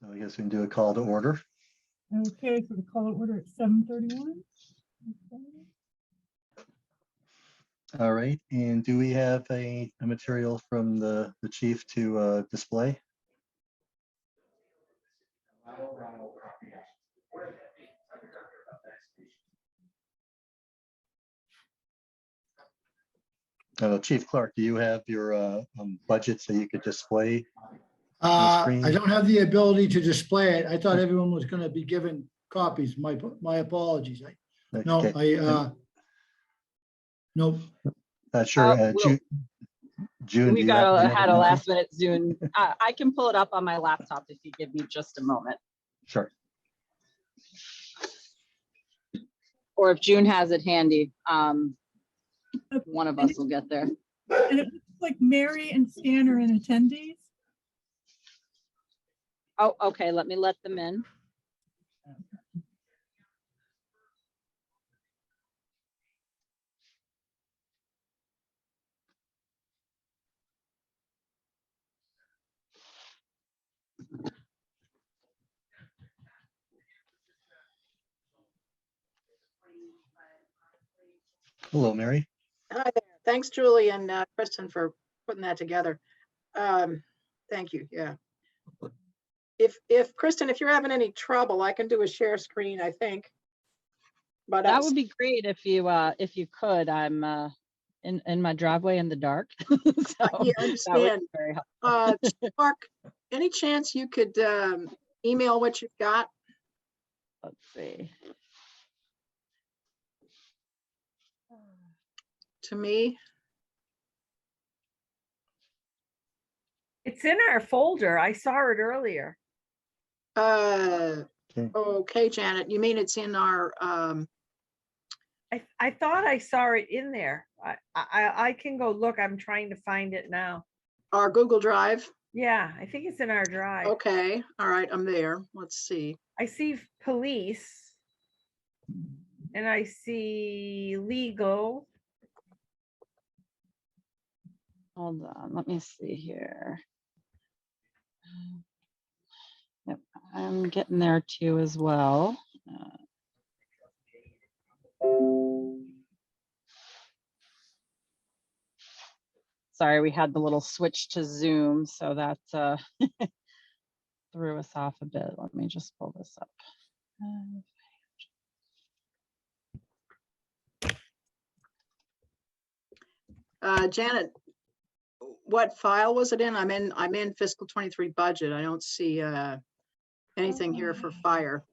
So I guess we can do a call to order. Okay, so the call to order at 7:31. All right, and do we have a material from the chief to display? Chief Clark, do you have your budgets that you could display on the screen? I don't have the ability to display it. I thought everyone was going to be given copies. My apologies. No, Okay. nope. Not sure. June, do We you have had a last minute Zoom. I can pull it up on my laptop if you give me just a moment. Sure. Or if June has it handy, one of us will get there. And it looks like Mary and Stan are in attendees. Oh, okay. Let me let them in. Hello, Mary. Hi there. Thanks, Julie and Kristen, for putting that together. Thank you. Yeah. If Kristen, if you're having any trouble, I can do a share screen, I think. But That would be great if you could. I'm in my driveway in the dark. So yeah, I that would understand. be very helpful. Mark, any chance you could email what you've got? Let's see. To me? It's in our folder. I saw it earlier. Okay, Janet, you mean it's in our I thought I saw it in there. I can go look. I'm trying to find it now. our Google Drive? Yeah, I think it's in our drive. Okay, all right, I'm there. Let's see. I see police. And I see legal. Hold on. Let me see here. Yep, I'm getting there too as well. Sorry, we had the little switch to Zoom, so that threw us off a bit. Let me just pull this up. Janet, what file was it in? I'm in fiscal 23 budget. I don't see anything here for fire.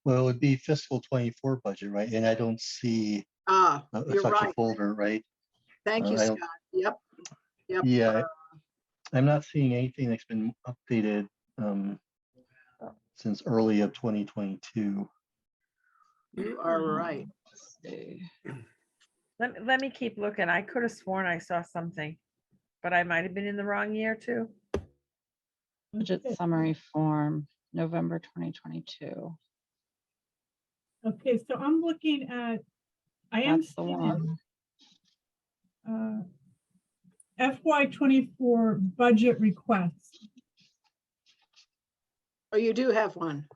Well, it would be fiscal 24 budget, right? And I don't see You're such a right. folder, right? Thank you, I Scott. don't- Yep. Yeah, I'm not seeing anything that's been updated since early of 2022. You are right. Let's see. Let me keep looking. I could have sworn I saw something, but I might have been in the wrong year too. Budget summary form, November 2022. Okay, so I'm looking at, I am That's the one. FY24 budget request. Oh, you do have one.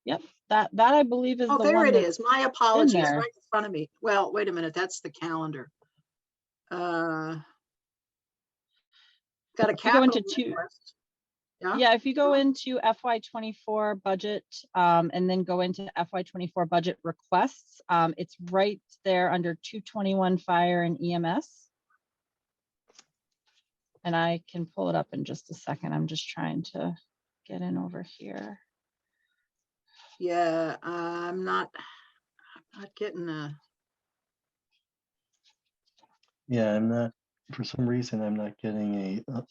Yep, that I believe is Oh, the there one it that's is. My apologies, there. right in front of me. Well, wait a minute. That's the calendar. Got a If you go into capital request. Yeah. Yeah, if you go into FY24 budget and then go into FY24 budget requests, it's right there under 221 fire and EMS. And I can pull it up in just a second. I'm just trying to get in over here. Yeah, I'm not getting a. Yeah, I'm not, for some reason, I'm not getting a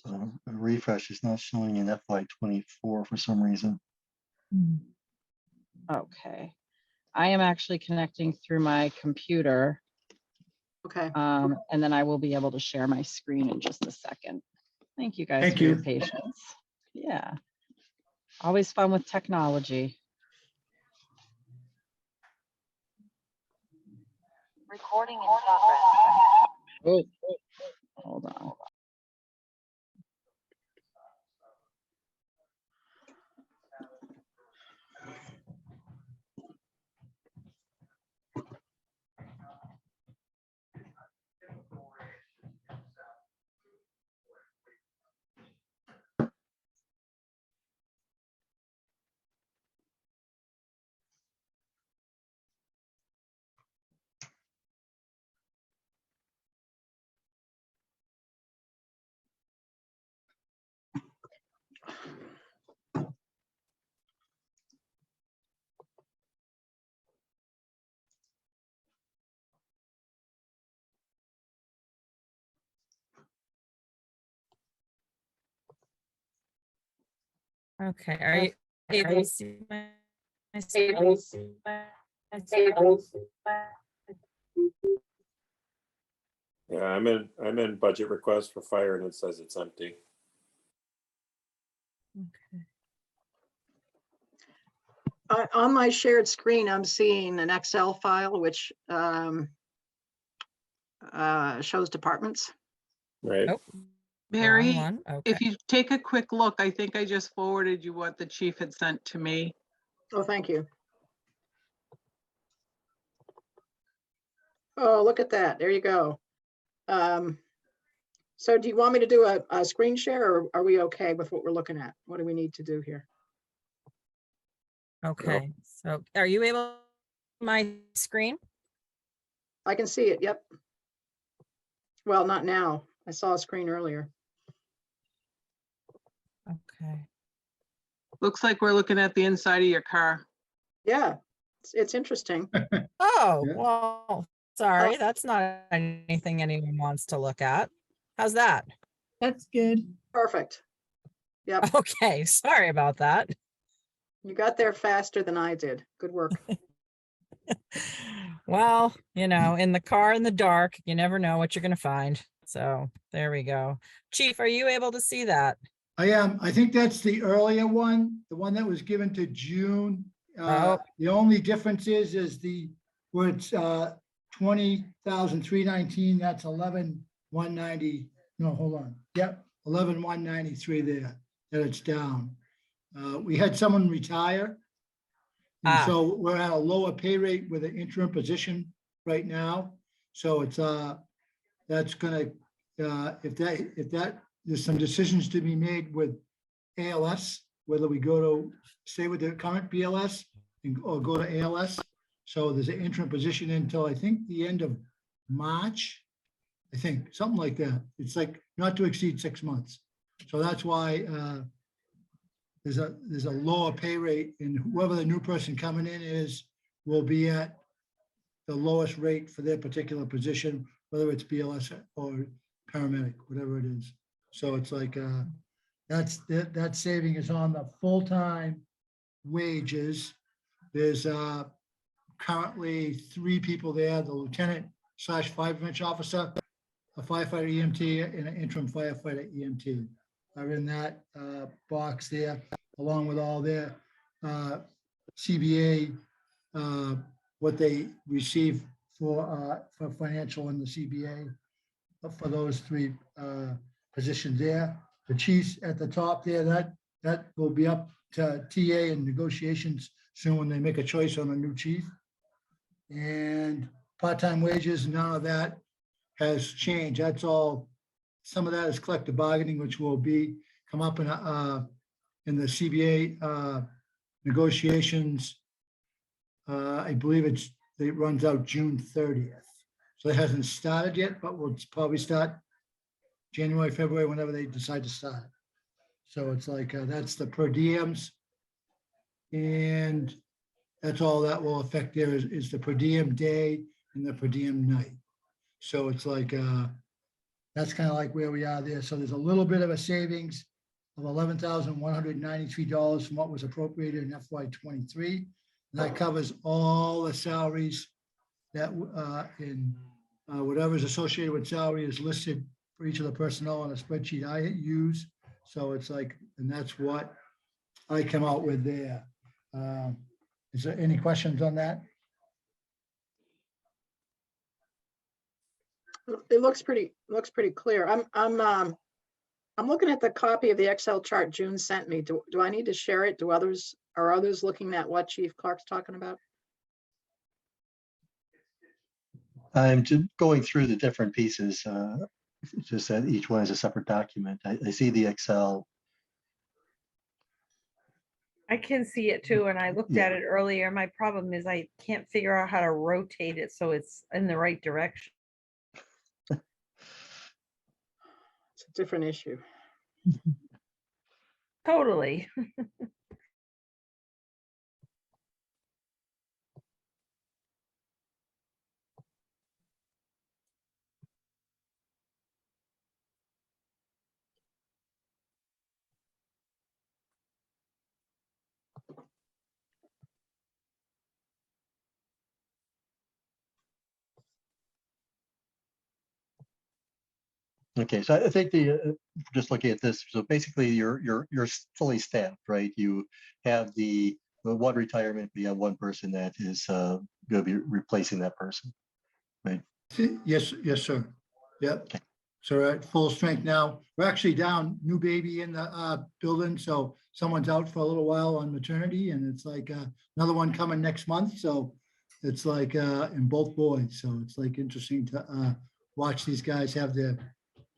refresh. It's not showing in FY24 for some reason. Okay. I am actually connecting through my computer. Okay. And then I will be able to share my screen in just a second. Thank you guys Thank for your you. patience. Yeah. Always fun with technology. Recording in progress. Oh, hold on. Okay, are you able to see my screen? Yeah, I'm in budget request for fire and it says it's empty. Okay. On my shared screen, I'm seeing an Excel file which shows departments. Right. Nope. Wrong Mary, one. Okay. if you take a quick look, I think I just forwarded you what the chief had sent to me. Oh, thank you. Oh, look at that. There you go. So do you want me to do a screen share or are we okay with what we're looking at? What do we need to do here? Okay, so are you able my screen? I can see it. Yep. Well, not now. I saw a screen earlier. Okay. Looks like we're looking at the inside of your car. Yeah, it's interesting. Oh, Yeah. well, sorry, that's not anything anyone wants to look at. How's that? That's good. Perfect. Yep, Okay, sorry about that. you got there faster than I did. Good work. Well, in the car in the dark, you never know what you're gonna find. So there we go. Chief, are you able to see that? I am. I think that's the earlier one, the one that was given to June. Oh. The only difference is where it's 20,319, that's 11,190. No, hold on. Yep, 11,193 there, that it's down. We had someone retire. And Ah. so we're at a lower pay rate with an interim position right now. So it's that's gonna if that there's some decisions to be made with ALS, whether we stay with the current BLS or go to ALS. So there's an interim position until I think the end of March. I think something like that. It's like not to exceed 6 months. So that's why there's a lower pay rate, and whoever the new person coming in is will be at the lowest rate for their particular position, whether it's BLS or paramedic, whatever it is. So it's like that saving is on the full-time wages. There's currently 3 people there, the lieutenant/fire prevention officer, a firefighter EMT, and an interim firefighter EMT are in that box there, along with all their CBA, what they receive for financial in the CBA for those 3 positions there. The chiefs at the top there, that will be up to TA and negotiations soon when they make a choice on a new chief. And part-time wages, none of that has changed. That's all, some of that is collective bargaining, which will come up in the CBA negotiations. I believe it runs out June 30th. So it hasn't started yet, but we'll probably start January, February, whenever they decide to start. So it's like, that's the per diems. And that's all that will affect there is the per diem day and the per diem night. So it's like, that's kind of like where we are there. So there's a little bit of a savings of $11,193 from what was appropriated in FY23. And that covers all the salaries that in whatever's associated with salary is listed for each of the personnel on a spreadsheet I use. So it's like, and that's what I come out with there. Is there any questions on that? It looks pretty clear. I'm looking at the copy of the Excel chart June sent me. Do I need to share it? Are others looking at what Chief Clark's talking about? I'm just going through the different pieces, just that each one is a separate document. I see the Excel. I can see it too, and I looked at it earlier. My problem is I can't figure out how to rotate it so it's in the right direction. It's a different issue. Totally. Okay, so I think just looking at this, so basically you're fully staffed, right? You have the one retirement, but you have one person that is going to be replacing that person. Yes, yes, sir. Yep. Okay. So we're at full strength now. We're actually down new baby in the building, so someone's out for a little while on maternity, and it's like another one coming next month. So it's like in both boys. So it's like interesting to watch these guys have their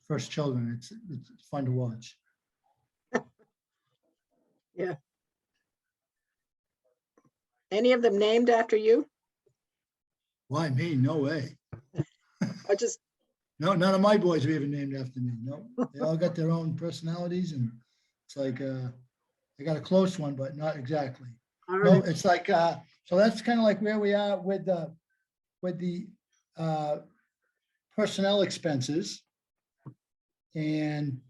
first children. It's fun to watch. Any of them named after you? Why me? No way. I just, No, none of my boys are even named after me. No, they all got their own personalities, and it's like I got a close one, but not exactly. all No, right, it's like so that's kind of like where we are with the personnel expenses. And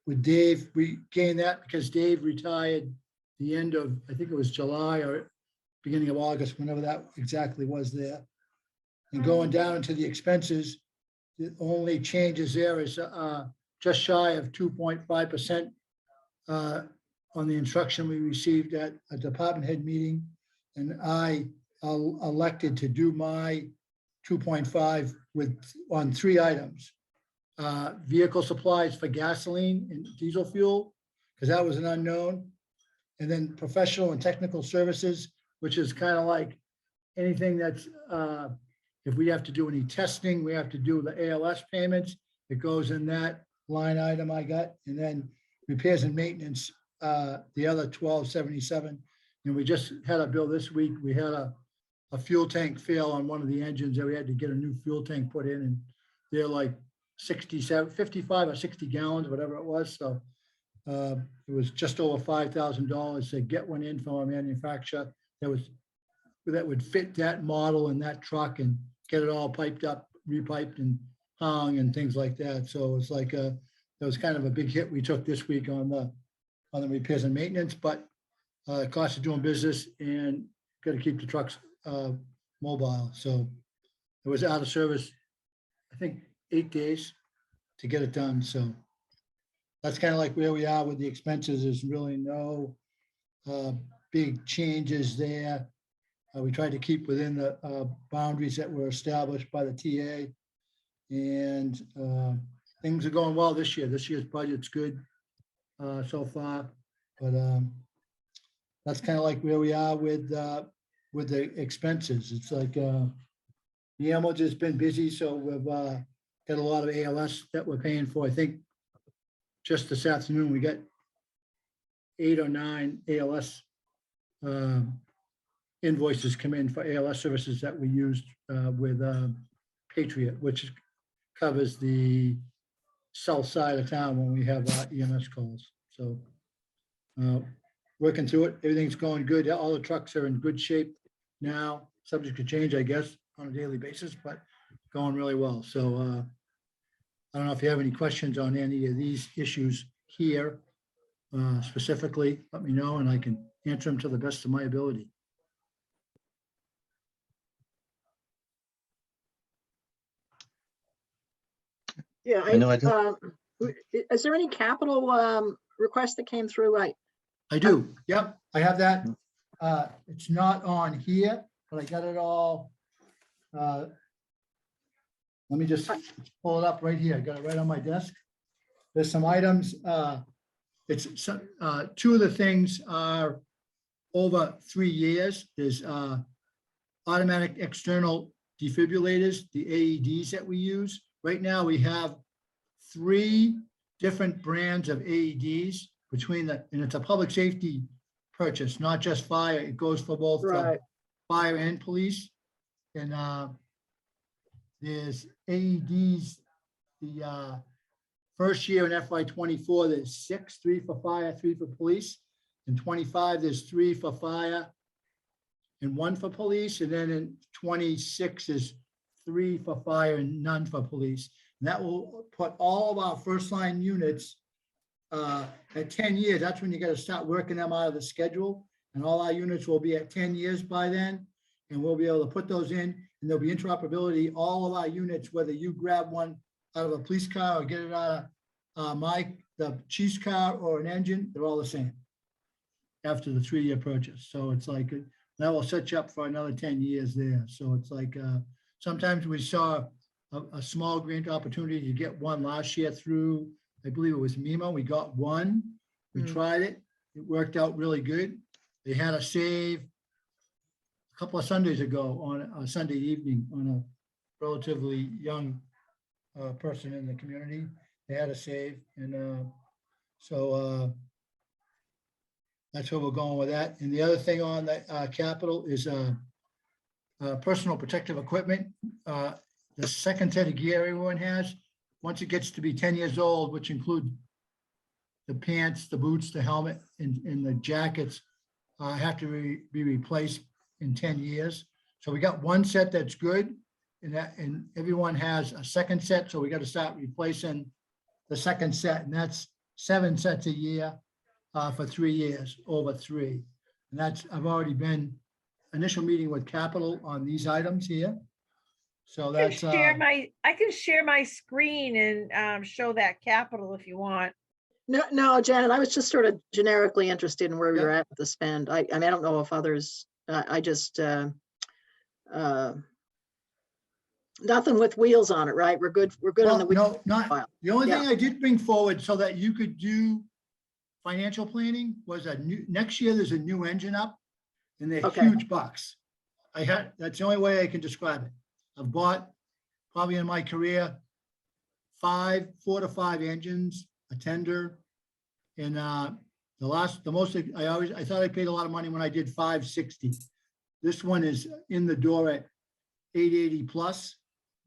with Dave, we gained that because Dave retired the end of, I think it was July or beginning of August, whenever that exactly was there. And going down into the expenses, the only changes there is just shy of 2.5% on the instruction we received at a department head meeting. And I elected to do my 2.5 on 3 items. Vehicle supplies for gasoline and diesel fuel, because that was an unknown. And then professional and technical services, which is kind of like anything that's, if we have to do any testing, we have to do the ALS payments, it goes in that line item I got. And then repairs and maintenance, the other 1277. And we just had a bill this week. We had a fuel tank fail on one of the engines that we had to get a new fuel tank put in, and they're like 55 or 60 gallons, whatever it was. So it was just over $5,000 to get one in from a manufacturer that would fit that model and that truck and get it all piped up, repiped and hung and things like that. So it's like that was kind of a big hit we took this week on the repairs and maintenance, but cost of doing business and got to keep the trucks mobile. So it was out of service, I think 8 days to get it done. So that's kind of like where we are with the expenses. There's really no big changes there. We tried to keep within the boundaries that were established by the TA, and things are going well this year. This year's budget's good so far, but that's kind of like where we are with the expenses. It's like the ambulance has been busy, so we've got a lot of ALS that we're paying for. I think just this afternoon, we got 8 or 9 ALS invoices come in for ALS services that we used with Patriot, which covers the south side of town when we have EMS calls. So working through it, everything's going good. All the trucks are in good shape now, subject to change, I guess, on a daily basis, but going really well. So I don't know if you have any questions on any of these issues here specifically, let me know and I can answer them to the best of my ability. yeah. I know I don't- Is there any capital request that came through? I do, yep, I have that. It's not on here, but I got it all. Let me just pull it up right here. I got it right on my desk. There's some items. It's two of the things are over 3 years. There's automatic external defibrillators, the AEDs that we use. Right now, we have 3 different brands of AEDs between and it's a public safety purchase, not just fire. It goes for both Right. fire and police. And there's AEDs, the first year in FY '24, there's 6, 3 for fire, 3 for police. In '25, there's 3 for fire and 1 for police. And then in '26 is 3 for fire and none for police. And that will put all of our first line units at 10 years. That's when you got to start working them out of the schedule. And all our units will be at 10 years by then. And we'll be able to put those in and there'll be interoperability. All of our units, whether you grab one out of a police car or get it out of the chief's car or an engine, they're all the same after the 3-year purchase. So it's like, that will set you up for another 10 years there. So it's like, sometimes we saw a small grant opportunity to get one last year through, I believe it was MEMA. We got one. We tried it. It worked out really good. They had a save a couple of Sundays ago on a Sunday evening on a relatively young person in the community. They had a save. And so that's where we're going with that. And the other thing on the capital is personal protective equipment. The second set of gear everyone has, once it gets to be 10 years old, which include the pants, the boots, the helmet, and the jackets, have to be replaced in 10 years. So we got one set that's good, and everyone has a second set. So we got to start replacing the second set, and that's 7 sets a year for 3 years, over 3. And I've already been initial meeting with capital on these items here. So I that's, can share my screen and show that capital if you want. No, Janet, I was just sort of generically interested in where Yeah. you're at with the spend. I mean, I don't know if others, I just, nothing with wheels on it, right? We're good on the well, wheel. no, not, file. the only Yeah. thing I did bring forward so that you could do financial planning was next year, there's a new engine up and they're Okay. huge bucks. That's the only way I can describe it. I've bought probably in my career, 4 to 5 engines, a tender. And the most, I thought I paid a lot of money when I did 560. This one is in the door at 880 plus.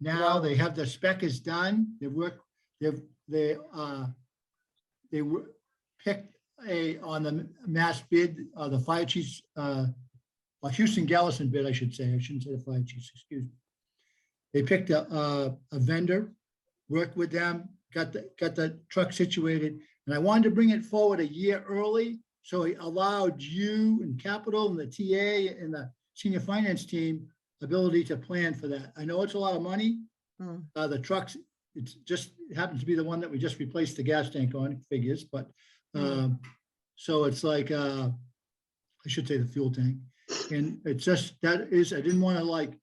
Now Wow. they have the spec is done. They picked on the mass bid, the fire chiefs, Houston Gallison bid, I should say. I shouldn't say the fire chiefs, excuse me. They picked a vendor, worked with them, got the truck situated, and I wanted to bring it forward a year early. So it allowed you and capital and the TA and the senior finance team ability to plan for that. I know it's a lot of money. Hmm. The trucks, it happens to be the one that we just replaced the gas tank on, figures, but so it's like, I should say the fuel tank. And it's just, I didn't want to like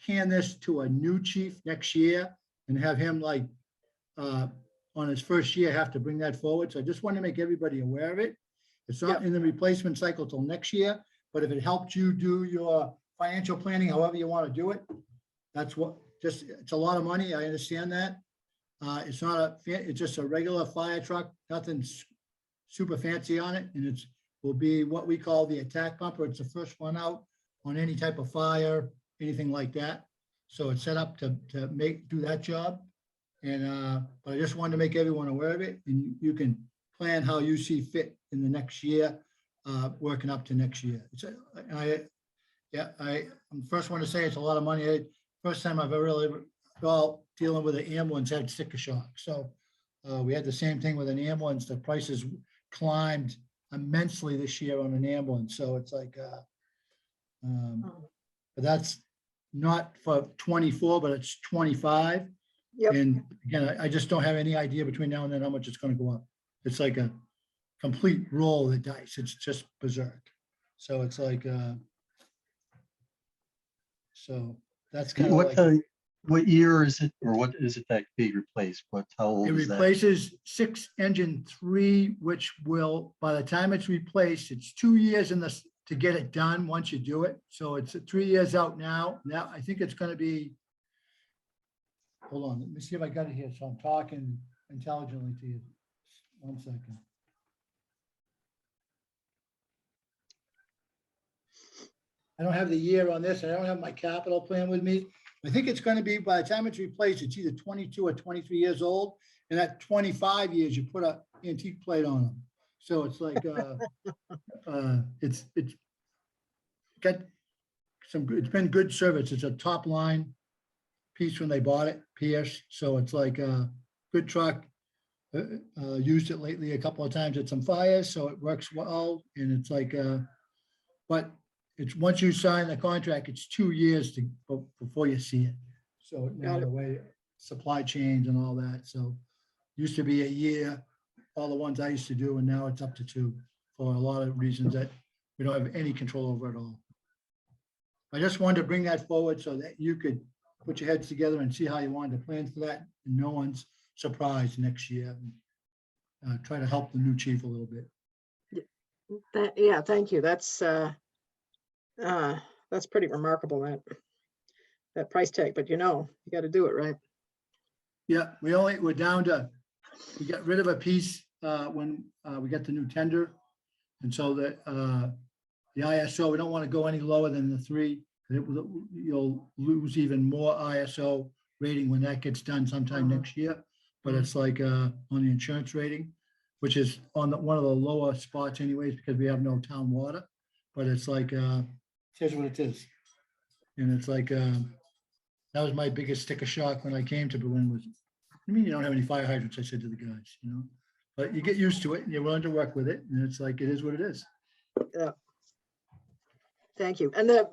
hand this to a new chief next year and have him like, on his first year, have to bring that forward. So I just want to make everybody aware of it. It's not in the replacement cycle till next year, but if it helped you do your financial planning, however you want to do it, that's what, it's a lot of money. I understand that. It's not it's just a regular fire truck, nothing super fancy on it. And will be what we call the attack pumper. It's the first one out on any type of fire, anything like that. So it's set up to do that job. And, but I just wanted to make everyone aware of it, and you can plan how you see fit in the next year, working up to next year. I'm the first one to say it's a lot of money. First time I've ever really, dealing with an ambulance had sticker shock. So we had the same thing with an ambulance. The prices climbed immensely this year on an ambulance. So it's like, but that's not for 24, but it's 25. Yep. And again, I just don't have any idea between now and then how much it's going to go up. It's like a complete roll of the dice. It's just berserk. So it's like, so that's kind of like. What year is it, or what is it that being replaced? How old It is that? replaces 6 engine 3, which will, by the time it's replaced, it's 2 years to get it done once you do it. So it's 3 years out now. Now, I think it's going to be, hold on, let me see if I got it here. So I'm talking intelligently to you. 1 second. I don't have the year on this, and I don't have my capital plan with me. I think it's going to be, by the time it's replaced, it's either 22 or 23 years old. And at 25 years, you put an antique plate on them. So it's like, it's got it's been good service. It's a top line piece when they bought it, Pierce. So it's like a good truck. Used it lately a couple of times at some fires, so it works well. And it's like, but it's once you sign the contract, it's 2 years before you see it. So now the way supply chains and all that. So used to be a year, all the ones I used to do, and now it's up to 2 for a lot of reasons that we don't have any control over at all. I just wanted to bring that forward so that you could put your heads together and see how you wanted to plan for that. And no one's surprised next year. Try to help the new chief a little bit. Yeah, thank you. That's pretty remarkable, that price tag, but you got to do it, right? Yeah, we're down to, we got rid of a piece when we got the new tender. And so that the ISO, we don't want to go any lower than the 3. You'll lose even more ISO rating when that gets done sometime next year. But it's like on the insurance rating, which is on one of the lower spots anyways, because we have no town water. But it's like, here's what it is. And it's like, that was my biggest sticker shock when I came to Berlin was, I mean, you don't have any fire hydrants, I said to the guys, but you get used to it and you're willing to work with it. And it's like, it is what it is. Yeah. Thank you. And the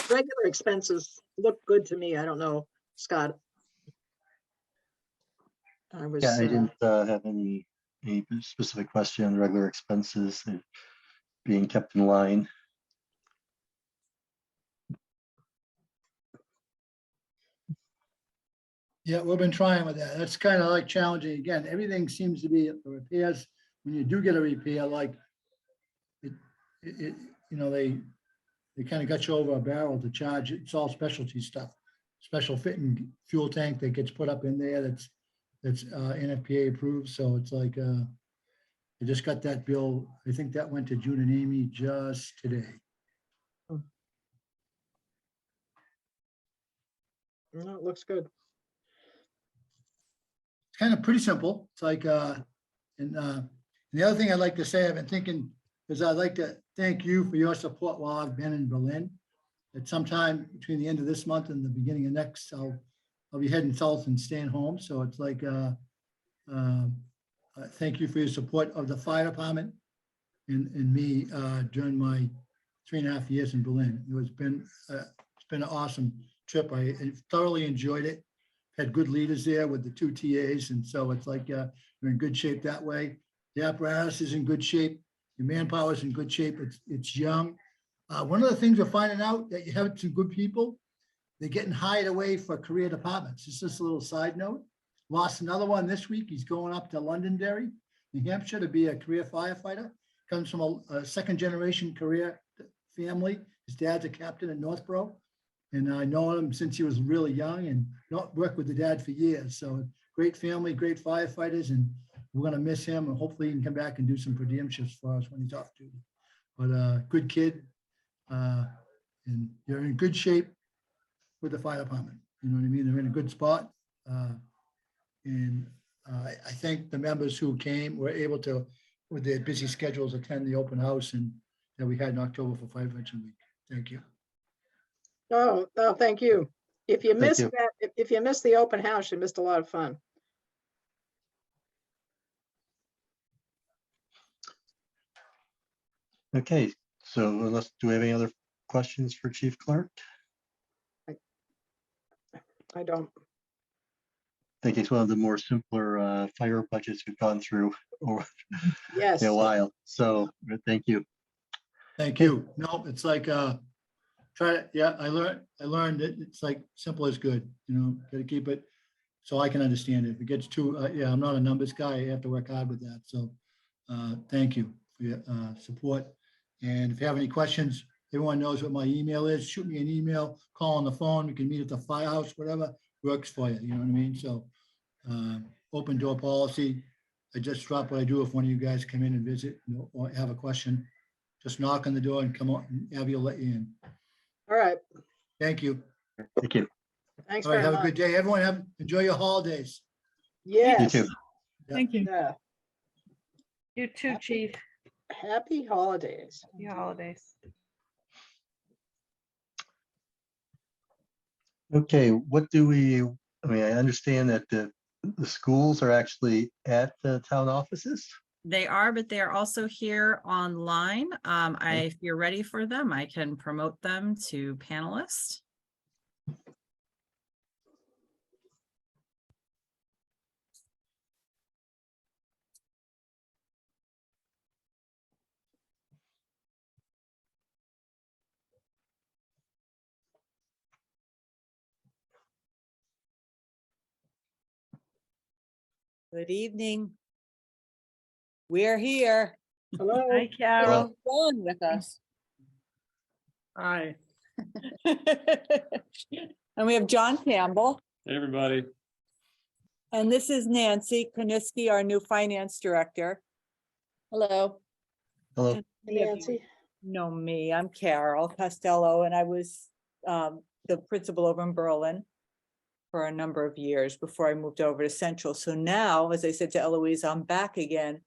regular expenses look good to me. I don't know, Scott. I was, Yeah, I didn't have any specific question on the regular expenses being kept in line. Yeah, we've been trying with that. That's kind of like challenging. Again, everything seems to be repairs. When you do get a repair, like they kind of got you over a barrel to charge. It's all specialty stuff, special fitting fuel tank that gets put up in there. That's NFPA approved. So it's like, I just got that bill. I think that went to June and Amy just today. no, it looks good. It's kind of pretty simple. It's like, and the other thing I'd like to say, I've been thinking, is I'd like to thank you for your support while I've been in Berlin. At some time between the end of this month and the beginning of next, I'll be heading south and staying home. So it's like, thank you for your support of the fire department and me during my 3.5 years in Berlin. It's been an awesome trip. I thoroughly enjoyed it. Had good leaders there with the 2 TAs. And so it's like, you're in good shape that way. The apparatus is in good shape. Your manpower is in good shape. It's young. One of the things we're finding out that you have some good people, they're getting hired away for career departments. Just this little side note. Lost another one this week. He's going up to Londonderry, New Hampshire to be a career firefighter. Comes from a second generation career family. His dad's a captain in Northborough. And I know him since he was really young and not worked with the dad for years. So great family, great firefighters, and we're going to miss him. And hopefully he can come back and do some per diem shifts for us when he's off duty. But good kid. And you're in good shape with the fire department. You know what I mean? They're in a good spot. And I think the members who came were able to, with their busy schedules, attend the open house and that we had in October for Fire Prevention Week. Thank you. Oh, thank you. If you missed you. that, if you missed the open house, you missed a lot of fun. Okay, so do we have any other questions for Chief Clark? I don't. I think it's one of the more simpler fire budgets we've gone through over Yes. a while. So thank you. Thank you. No, it's like, I learned that it's like simple as good, got to keep it so I can understand it. If it gets too, I'm not a numbers guy. I have to work hard with that. So thank you for your support. And if you have any questions, everyone knows what my email is. Shoot me an email, call on the phone. We can meet at the firehouse, whatever works for you. You know what I mean? So open door policy. I just drop what I do if one of you guys come in and visit or have a question. Just knock on the door and come on, and Abby will let you in. All right. Thank you. Thank you. Thanks All right, very have much. a good day. Everyone enjoy your holidays. Yes. You too. Thank you. Yeah. You too, Chief. Happy holidays. Happy holidays. Okay, I understand that the schools are actually at the town offices. They are, but they are also here online. If you're ready for them, I can promote them to panelists. Good evening. We're here. Hello. Hi, Carol. John with us. Hi, And we have John Campbell, everybody. and this is Nancy Koniski, our new finance director. Hello. Hello. Many of you Nancy. know me. I'm Carol Costello, and I was the principal over in Berlin for a number of years before I moved over to Central. So now, as I said to Eloise, I'm back again.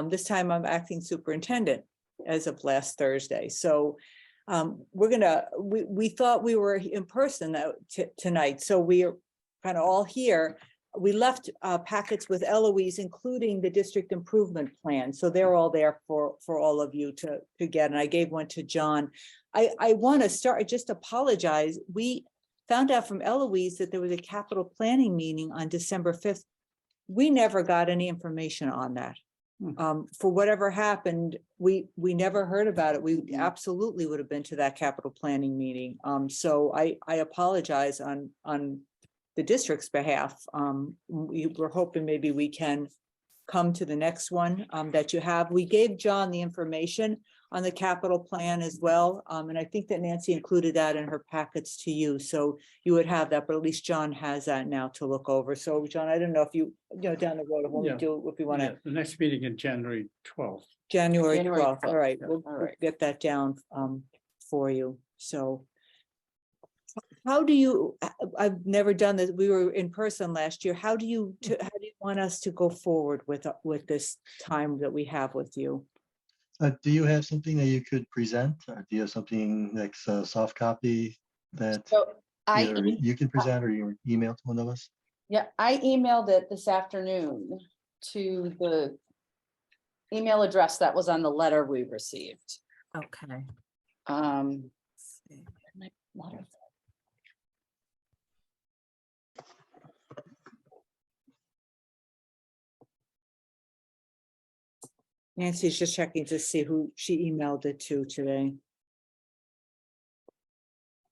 This time I'm acting superintendent as of last Thursday. So we thought we were in person tonight, so we are kind of all here. We left packets with Eloise, including the district improvement plan. So they're all there for all of you to get. And I gave one to John. I want to start, just apologize. We found out from Eloise that there was a capital planning meeting on December 5th. We never got any information on that. For whatever happened, we never heard about it. We absolutely would have been to that capital planning meeting. So I apologize on the district's behalf. We're hoping maybe we can come to the next one that you have. We gave John the information on the capital plan as well. And I think that Nancy included that in her packets to you. So you would have that, but at least John has that now to look over. So John, I don't know if you down the road, when we do, if we want to. The next meeting in January 12th. January January 12th. All right, yeah, we'll all right. get that down for you. So how do you, I've never done this. We were in person last year. How do you want us to go forward with this time that we have with you? Do you have something that you could present? Or do you have something like a soft copy that So either you can present or you email to one of us? yeah, I emailed it this afternoon to the email address that was on the letter we received. Okay. Um, my letter. Nancy's just checking to see who she emailed it to today.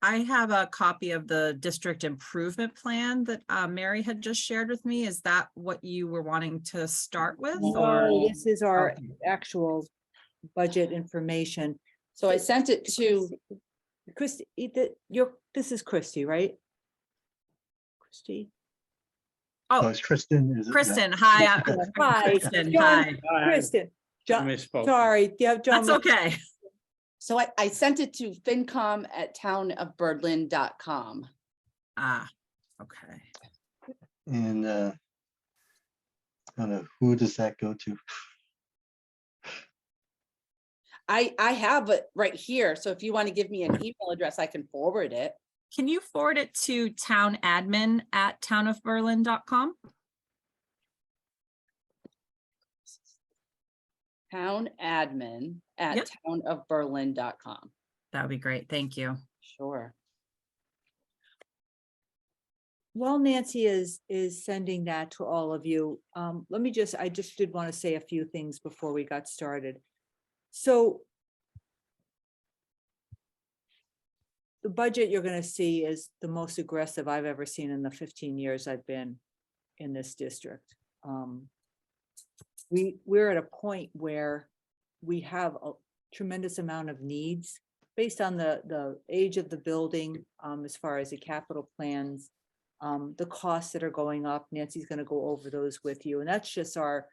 I have a copy of the district improvement plan that Mary had just shared with me. Is that what you were wanting to start with? Or No, this is our actual budget information. So I sent it to, Christy, this is Christy, right? Christy? Oh, oh, it's Kristen. Is it? Yeah. Kristen, hi. I'm Hi, Kristen, John. hi. Kristen, I John, misspoke. sorry, yeah, John. That's okay. so I sent it to fincom@townofberlin.com. Ah, okay. And I don't know, who does that go to? I have it right here. So if you want to give me an email address, I can forward it. Can you forward it to townadmin@townofberlin.com? townadmin@townofberlin.com. That would be great. Thank you. Sure. While Nancy is sending that to all of you, I just did want to say a few things before we got started. So the budget you're going to see is the most aggressive I've ever seen in the 15 years I've been in this district. We're at a point where we have a tremendous amount of needs based on the age of the building, as far as the capital plans, the costs that are going up. Nancy's going to go over those with you, and that's just our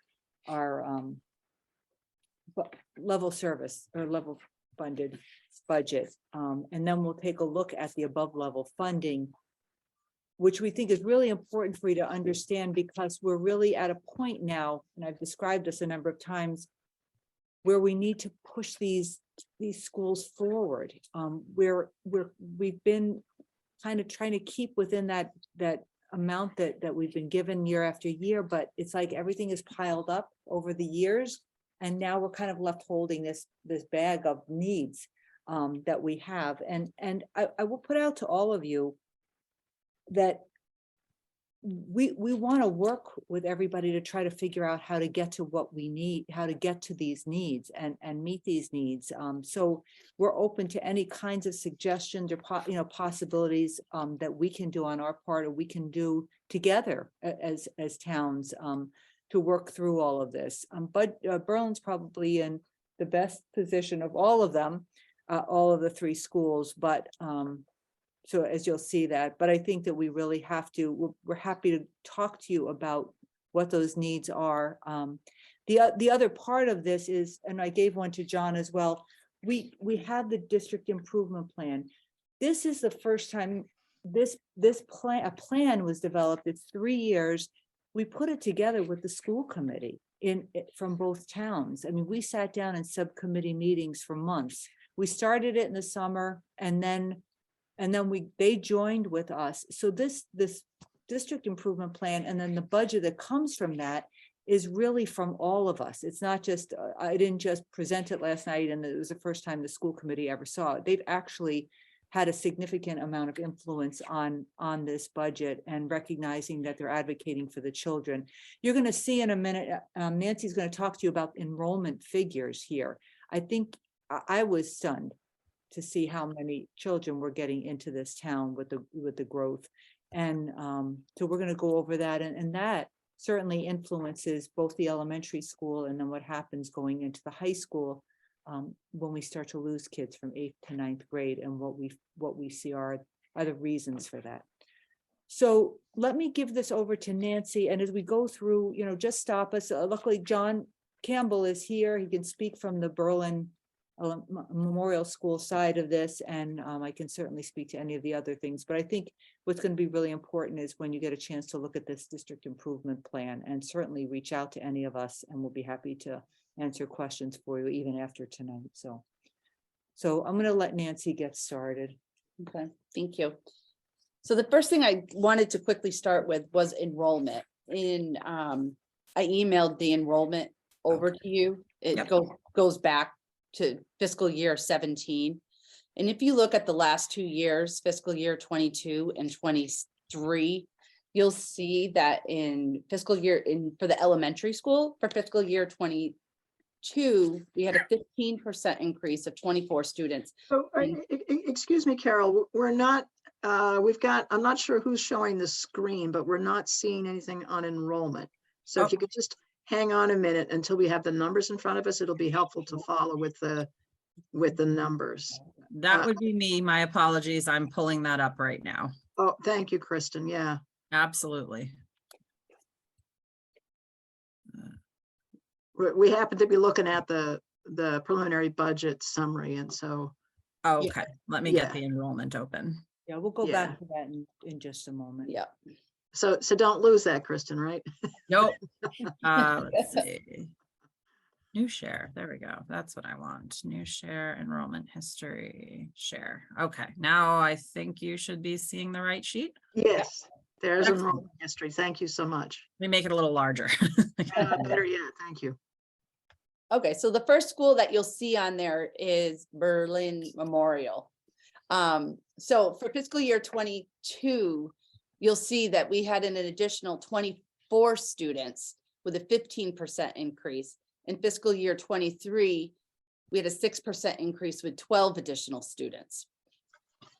level service or level funded budget. And then we'll take a look at the above level funding, which we think is really important for you to understand, because we're really at a point now, and I've described this a number of times, where we need to push these schools forward. We've been kind of trying to keep within that amount that we've been given year after year, but it's like everything is piled up over the years. And now we're kind of left holding this bag of needs that we have. And I will put out to all of you that we want to work with everybody to try to figure out how to get to what we need, how to get to these needs and meet these needs. So we're open to any kinds of suggestions or possibilities that we can do on our part, or we can do together as towns. to work through all of this. But Berlin's probably in the best position of all of them, all of the three schools, but so as you'll see that, but I think that we really have to, we're happy to talk to you about what those needs are. The other part of this is, and I gave one to John as well, we have the district improvement plan. This is the first time this a plan was developed. It's 3 years. We put it together with the school committee from both towns. I mean, we sat down in subcommittee meetings for months. We started it in the summer, and then they joined with us. So this district improvement plan, and then the budget that comes from that, is really from all of us. It's not just, I didn't just present it last night and it was the first time the school committee ever saw it. They've actually had a significant amount of influence on this budget, and recognizing that they're advocating for the children. You're going to see in a minute, Nancy's going to talk to you about enrollment figures here. I think I was stunned to see how many children were getting into this town with the growth. And so we're going to go over that, and that certainly influences both the elementary school and then what happens going into the high school when we start to lose kids from 8th to 9th grade, and what we see are the reasons for that. So let me give this over to Nancy, and as we go through, just stop us. Luckily, John Campbell is here. He can speak from the Berlin Memorial School side of this, and I can certainly speak to any of the other things. But I think what's going to be really important is when you get a chance to look at this district improvement plan, and certainly reach out to any of us, and we'll be happy to answer questions for you even after tonight. So I'm going to let Nancy get started. Okay, thank you. So the first thing I wanted to quickly start with was enrollment. I emailed the enrollment over to you. It goes back to fiscal year 17. And if you look at the last 2 years, fiscal year 22 and 23, you'll see that in fiscal year for the elementary school, for fiscal year 22, we had a 15% increase of 24 students. So, excuse me, Carol, we're not, I'm not sure who's showing the screen, but we're not seeing anything on enrollment. So if you could just hang on a minute until we have the numbers in front of us, it'll be helpful to follow with the numbers. That would be me. My apologies. I'm pulling that up right now. Oh, thank you, Kristen. Yeah. Absolutely. We happen to be looking at the preliminary budget summary, and so. Okay, let me get the enrollment open. Yeah, we'll go back to that in just a moment. Yeah. So don't lose that, Kristen, right? Nope. Let's see. New share. There we go. That's what I want. New share, enrollment history, share. Okay, now I think you should be seeing the right sheet. Yes, there's enrollment history. Thank you so much. Let me make it a little larger. Better yet, thank you. Okay, so the first school that you'll see on there is Berlin Memorial. So for fiscal year 22, you'll see that we had an additional 24 students with a 15% increase. In fiscal year 23, we had a 6% increase with 12 additional students.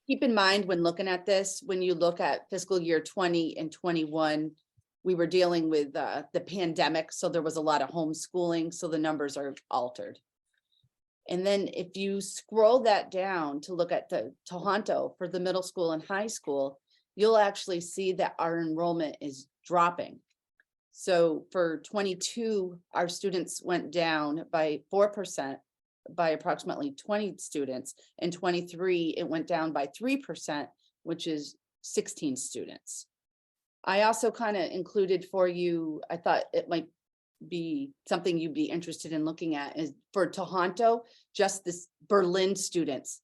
Keep in mind when looking at this, when you look at fiscal year 20 and 21, we were dealing with the pandemic, so there was a lot of homeschooling, so the numbers are altered. And then if you scroll that down to look at the Tohoto for the middle school and high school, you'll actually see that our enrollment is dropping. So for 22, our students went down by 4%, by approximately 20 students. In 23, it went down by 3%, which is 16 students. I also kind of included for you, I thought it might be something you'd be interested in looking at, is for Tohoto, just this Berlin students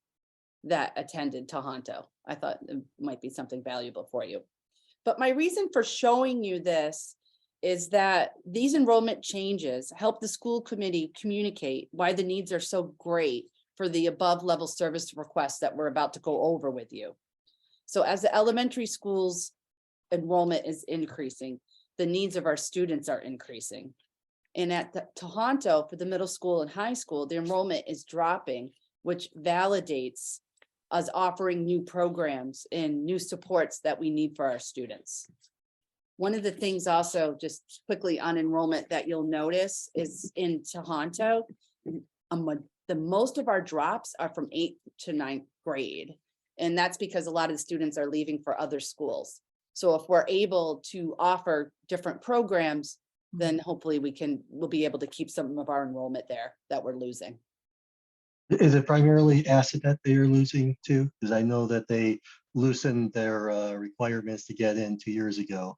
that attended Tohoto. I thought it might be something valuable for you. But my reason for showing you this is that these enrollment changes help the school committee communicate why the needs are so great for the above level service requests that we're about to go over with you. So as the elementary schools enrollment is increasing, the needs of our students are increasing. And at the Tohoto for the middle school and high school, the enrollment is dropping, which validates us offering new programs and new supports that we need for our students. One of the things also, just quickly on enrollment that you'll notice is in Tohoto, the most of our drops are from 8th to 9th grade. And that's because a lot of the students are leaving for other schools. So if we're able to offer different programs, then hopefully we'll be able to keep some of our enrollment there that we're losing. Is it primarily Assabet they are losing to? Because I know that they loosened their requirements to get in 2 years ago.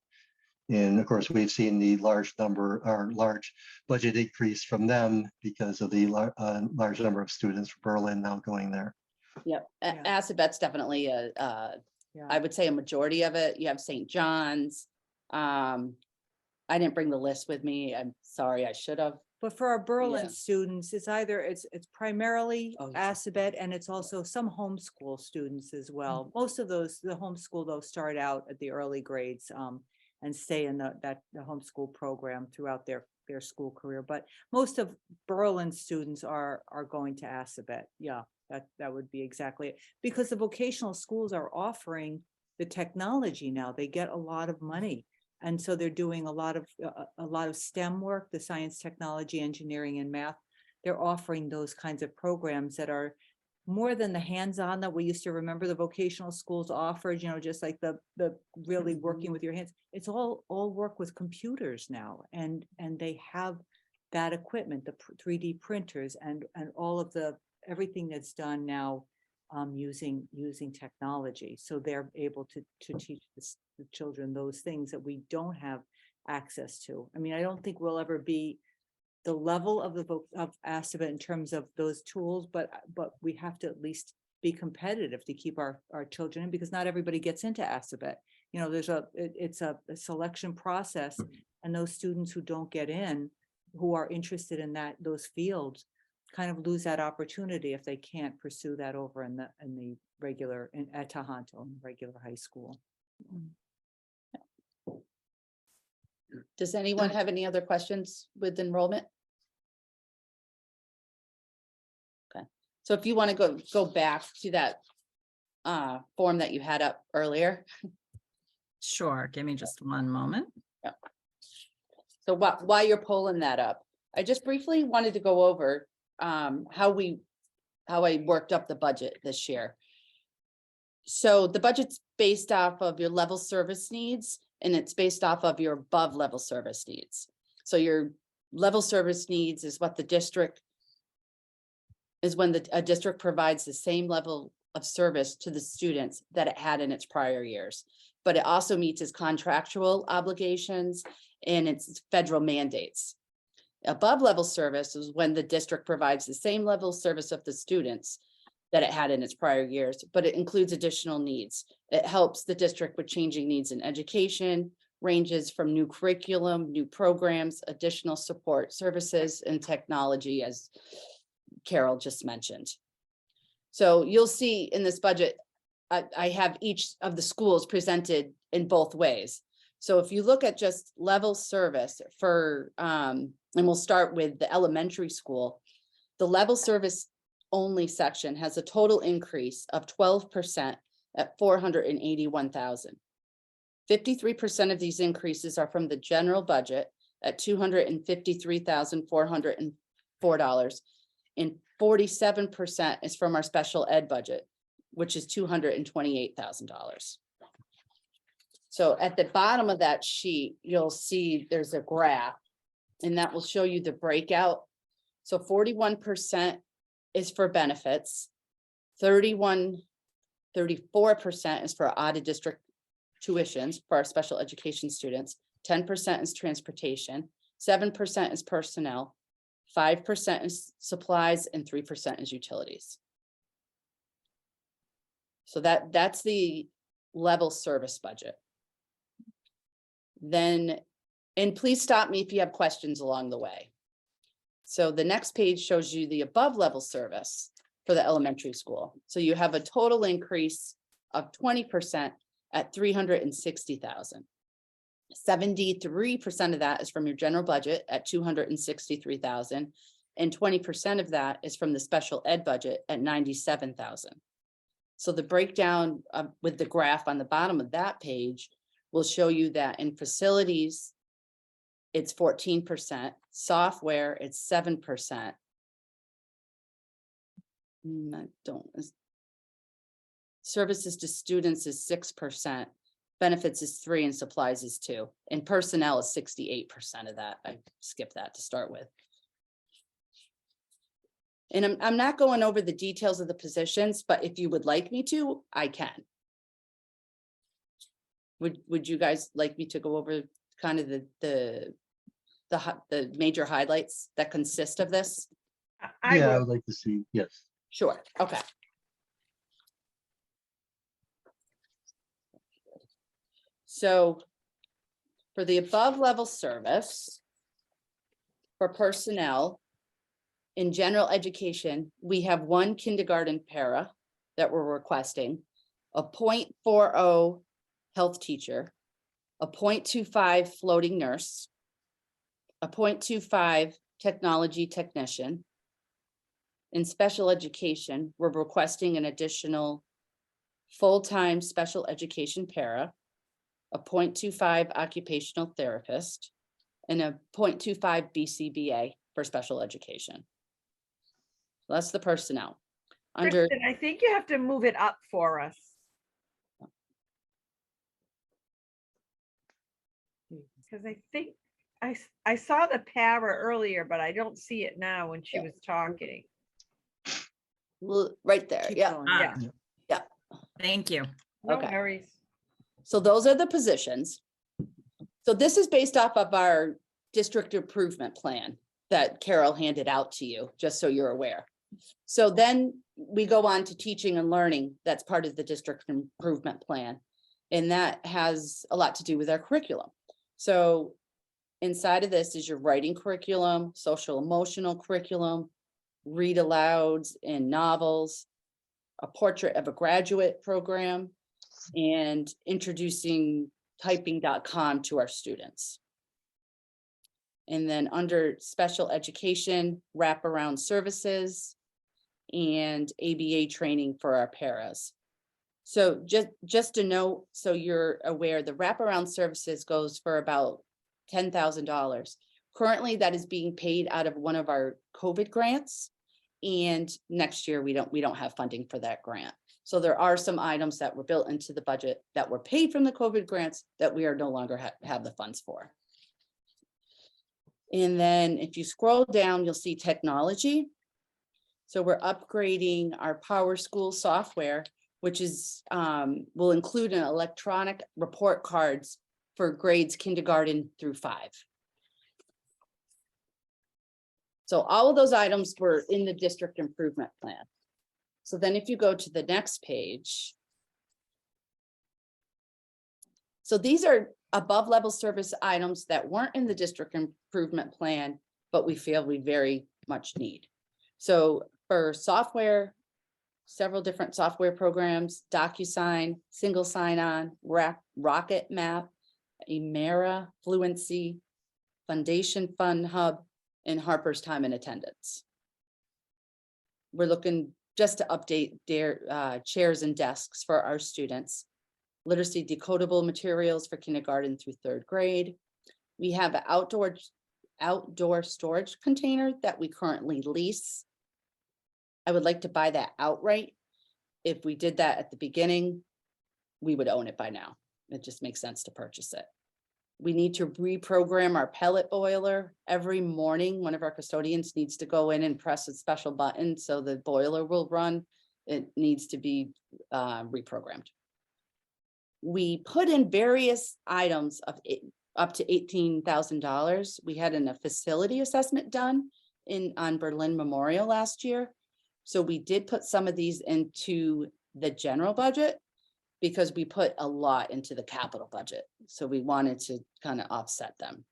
And of course, we've seen the large budget increase from them because of the large number of students from Berlin now going there. Yep, Yeah. Assabet's definitely I would say a majority of it. You have St. John's. I didn't bring the list with me. I'm sorry, I should have. But for our Berlin Yeah. students, it's primarily Oh, yeah. Assabet, and it's also some homeschool students as well. Most of those, the homeschool, those start out at the early grades and stay in the homeschool program throughout their school career. But most of Berlin students are going to Assabet. Yeah, that would be exactly it. Because the vocational schools are offering the technology now. They get a lot of money. And so they're doing a lot of STEM work, the science, technology, engineering, and math. They're offering those kinds of programs that are more than the hands-on that we used to remember the vocational schools offered, just like the really working with your hands. It's all work with computers now. And they have that equipment, the 3D printers and all of everything that's done now using technology. So they're able to teach the children those things that we don't have access to. I mean, I don't think we'll ever be the level of Assabet in terms of those tools, but we have to at least be competitive to keep our children in, because not everybody gets into Assabet. It's a selection process, and those students who don't get in, who are interested in those fields, kind of lose that opportunity if they can't pursue that over in the regular at Tohoto, in regular high school. Does anyone have any other questions with enrollment? Okay, so if you want to go back to that form that you had up earlier. Sure, give me just one moment. So while you're pulling that up, I just briefly wanted to go over how I worked up the budget this year. So the budget's based off of your level service needs, and it's based off of your above level service needs. So your level service needs is what the district is when a district provides the same level of service to the students that it had in its prior years. But it also meets its contractual obligations and its federal mandates. Above level service is when the district provides the same level of service of the students that it had in its prior years, but it includes additional needs. It helps the district with changing needs in education, ranges from new curriculum, new programs, additional support services, and technology, as Carol just mentioned. So you'll see in this budget, I have each of the schools presented in both ways. So if you look at just level service for, and we'll start with the elementary school, the level service only section has a total increase of 12% at $481,000. 53% of these increases are from the general budget at $253,404, and 47% is from our special ed budget, which is $228,000. So at the bottom of that sheet, you'll see there's a graph, and that will show you the breakout. So 41% is for benefits, 34% is for out of district tuitions for our special education students, 10% is transportation, 7% is personnel, 5% is supplies, and 3% is utilities. So that's the level service budget. Then, and please stop me if you have questions along the way. So the next page shows you the above level service for the elementary school. So you have a total increase of 20% at $360,000. 73% of that is from your general budget at $263,000, and 20% of that is from the special ed budget at $97,000. So the breakdown with the graph on the bottom of that page will show you that in facilities, it's 14%, software, it's 7%. I don't. Services to students is 6%, benefits is 3%, and supplies is 2%, and personnel is 68% of that. I skipped that to start with. And I'm not going over the details of the positions, but if you would like me to, I can. Would you guys like me to go over kind of the major highlights that consist of this? I Yeah, I would. would like to see, yes. Sure, okay. So for the above level service, for personnel, in general education, we have 1 kindergarten para that we're requesting, a 0.40 health teacher, a 0.25 floating nurse, a 0.25 technology technician. In special education, we're requesting an additional full-time special education para, a 0.25 occupational therapist, and a 0.25 BCBA for special education. That's the personnel. Under, Kristen, I think you have to move it up for us. Because I think I saw the para earlier, but I don't see it now when she Yeah. was talking. right there, Keep yeah. going. Yeah, Thank you. no Okay. worries. So those are the positions. So this is based off of our district improvement plan that Carol handed out to you, just so you're aware. So then we go on to teaching and learning. That's part of the district improvement plan. And that has a lot to do with our curriculum. So inside of this is your writing curriculum, social emotional curriculum, read alouds and novels, a portrait of a graduate program, and introducing typing.com to our students. And then under special education, wraparound services, and ABA training for our paras. So just to know, so you're aware, the wraparound services goes for about $10,000. Currently, that is being paid out of one of our COVID grants. And next year, we don't have funding for that grant. So there are some items that were built into the budget that were paid from the COVID grants that we are no longer have the funds for. And then if you scroll down, you'll see technology. So we're upgrading our PowerSchool software, which is will include an electronic report cards for grades kindergarten through 5. So all of those items were in the district improvement plan. So then if you go to the next page. So these are above level service items that weren't in the district improvement plan, but we feel we very much need. So for software, several different software programs, DocuSign, Single Sign-On, Rocket Map, Emera, Fluency, Foundation Fund Hub, and Harper's Time and Attendance. We're looking just to update their chairs and desks for our students. Literacy decodable materials for kindergarten through 3rd grade. We have an outdoor storage container that we currently lease. I would like to buy that outright. If we did that at the beginning, we would own it by now. It just makes sense to purchase it. We need to reprogram our pellet boiler. Every morning, one of our custodians needs to go in and press a special button so the boiler will run. It needs to be reprogrammed. We put in various items of up to $18,000. We had a facility assessment done on Berlin Memorial last year. So we did put some of these into the general budget because we put a lot into the capital budget. So we wanted to kind of offset them.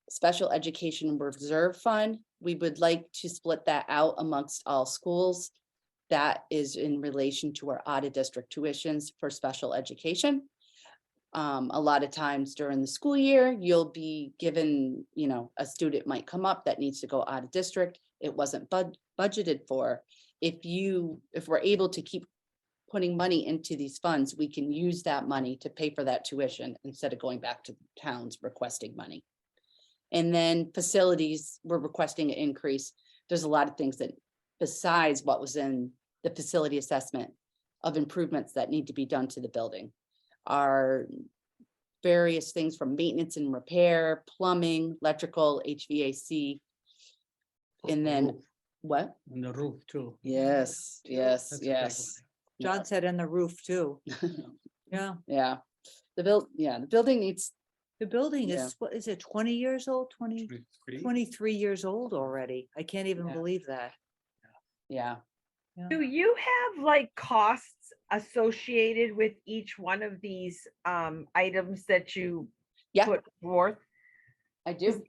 Special Education Reserve Fund, we would like to split that out amongst all schools. That is in relation to our out of district tuitions for special education. A lot of times during the school year, you'll be given, a student might come up that needs to go out of district. It wasn't budgeted for. If we're able to keep putting money into these funds, we can use that money to pay for that tuition instead of going back to towns requesting money. And then facilities, we're requesting an increase. There's a lot of things that besides what was in the facility assessment of improvements that need to be done to the building are various things from maintenance and repair, plumbing, electrical, HVAC. And then what? And the roof too. Yes, yes, That's a big yes. John said in the roof too. Yeah, Yeah, the building needs, the building Yeah. is, what is it, 20 years old, 23 years old already? I can't even Yeah. believe that. yeah. Do you have like costs associated with each one of these items that you Yeah. put forth? I do.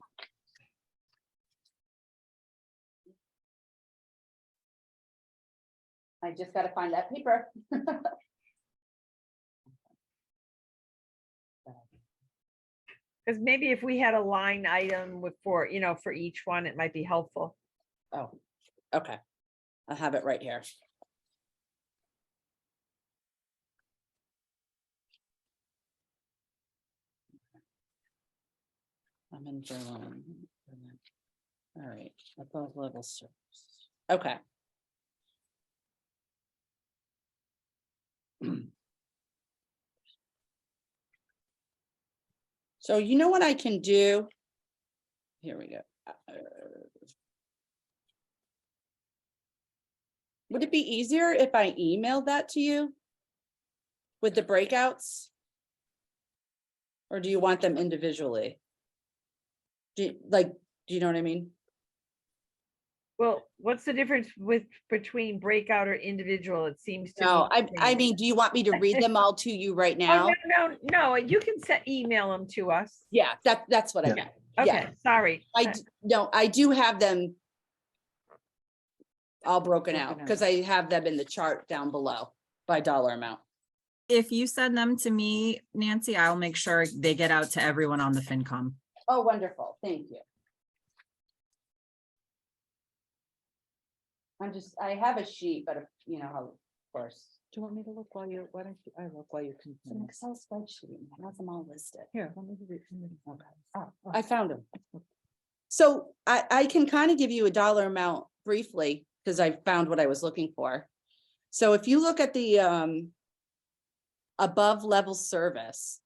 I just gotta find that paper. Because maybe if we had a line item with for, for each one, it might be helpful. Oh, okay. I have it right here. I'm in Berlin. All right, above level service. Okay. So you know what I can do? Here we go. Would it be easier if I emailed that to you? With the breakouts? Or do you want them individually? Do you know what I mean? Well, what's the difference between breakout or individual? It seems to. No, me the I same. mean, do you want me to read them all to you right Oh, now? no, you can email them to us. Yeah, that's what I Yeah. meant. Okay, Yeah, sorry. I do have them all broken out Broken out. because I have them in the chart down below by dollar amount. If you send them to me, Nancy, I'll make sure they get out to everyone on the FinCom. Oh, wonderful. Thank you. I have a sheet, but you know, how, of course. Do you want me to look while you, why don't you, I look while you can. It's an Excel spreadsheet. It has them all listed. Here, let me read. Okay. Oh, oh. I found them. So I can kind of give you a dollar amount briefly because I found what I was looking for. So if you look at the above level service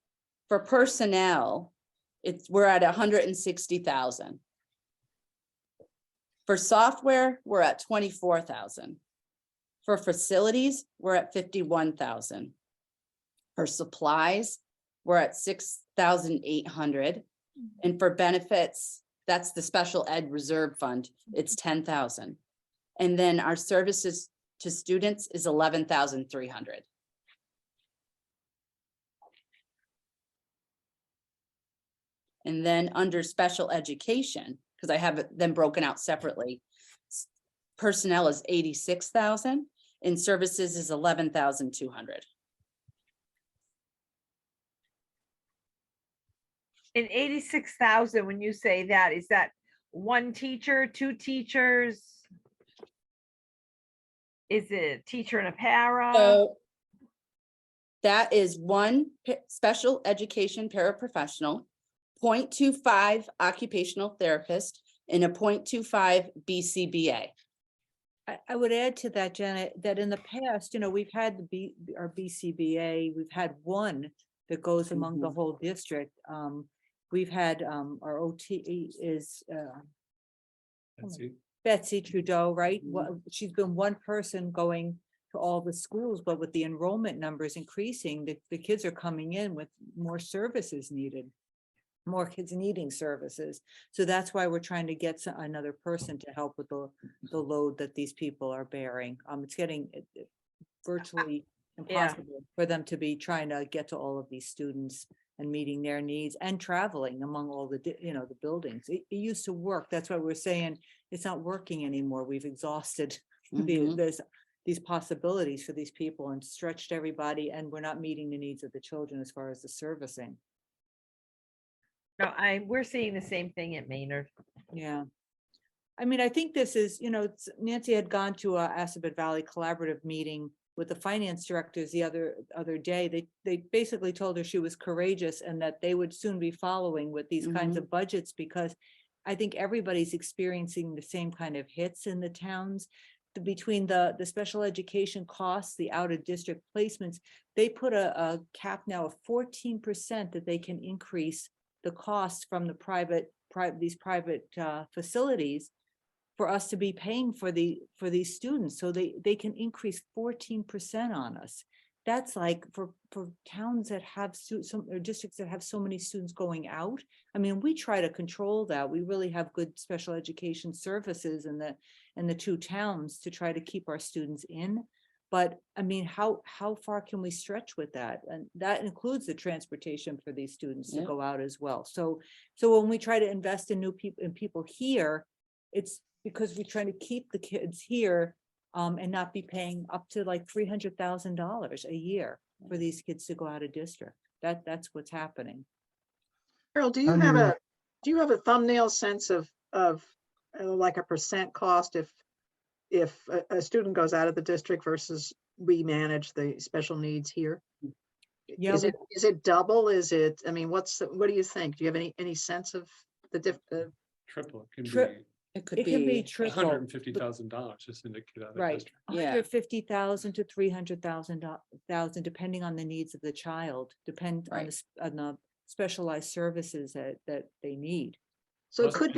for personnel, we're at 160,000. For software, we're at 24,000. For facilities, we're at 51,000. For supplies, we're at 6,800. And for benefits, that's the special ed reserve fund, it's 10,000. And then our services to students is 11,300. And then under special education, because I have them broken out separately, personnel is 86,000 and services is 11,200. In 86,000, when you say that, is that one teacher, two teachers? Is it a teacher and a para? So that is one special education paraprofessional, 0.25 occupational therapist, and a 0.25 BCBA. I would add to that, Janet, that in the past, we've had our BCBA, we've had one that goes among the whole district. We've had our OT is Betsy Trudeau, right? She's been one person going to all the schools, but with the enrollment numbers increasing, the kids are coming in with more services needed. More kids needing services. So that's why we're trying to get another person to help with the load that these people are bearing. It's getting virtually impossible for them to be trying to get to all of these students and meeting their needs and traveling among all the, the buildings. It used to work. That's why we're saying it's not working anymore. We've exhausted these possibilities for these people and stretched everybody, and we're not meeting the needs of the children as far as the servicing. No, we're seeing the same thing at Maynard. Yeah. I mean, I think this is, Nancy had gone to a Assabet Valley Collaborative meeting with the finance directors the other day. They basically told her she was courageous and that they would soon be following with these kinds of budgets, because I think everybody's experiencing the same kind of hits in the towns. Between the special education costs, the out of district placements, they put a cap now of 14% that they can increase the cost from the these private facilities for us to be paying for these students. So they can increase 14% on us. That's like for towns that have or districts that have so many students going out. I mean, we try to control that. We really have good special education services in the two towns to try to keep our students in. But I mean, how far can we stretch with that? And that includes the transportation for these students to go out as well. So when we try to invest in people here, it's because we're trying to keep the kids here and not be paying up to like $300,000 a year for these kids to go out of district. That's what's happening. Carol, do you have a thumbnail sense of like a percent cost if a student goes out of the district versus we manage the special needs here? Yeah, is it double? Is it, I mean, what do you think? Do you have any sense of the Triple. It It can be triple. $150,000 just in the kid out of Right, district. 150,000 to 300,000 depending on the needs of the child, on the specialized services that they need. So it could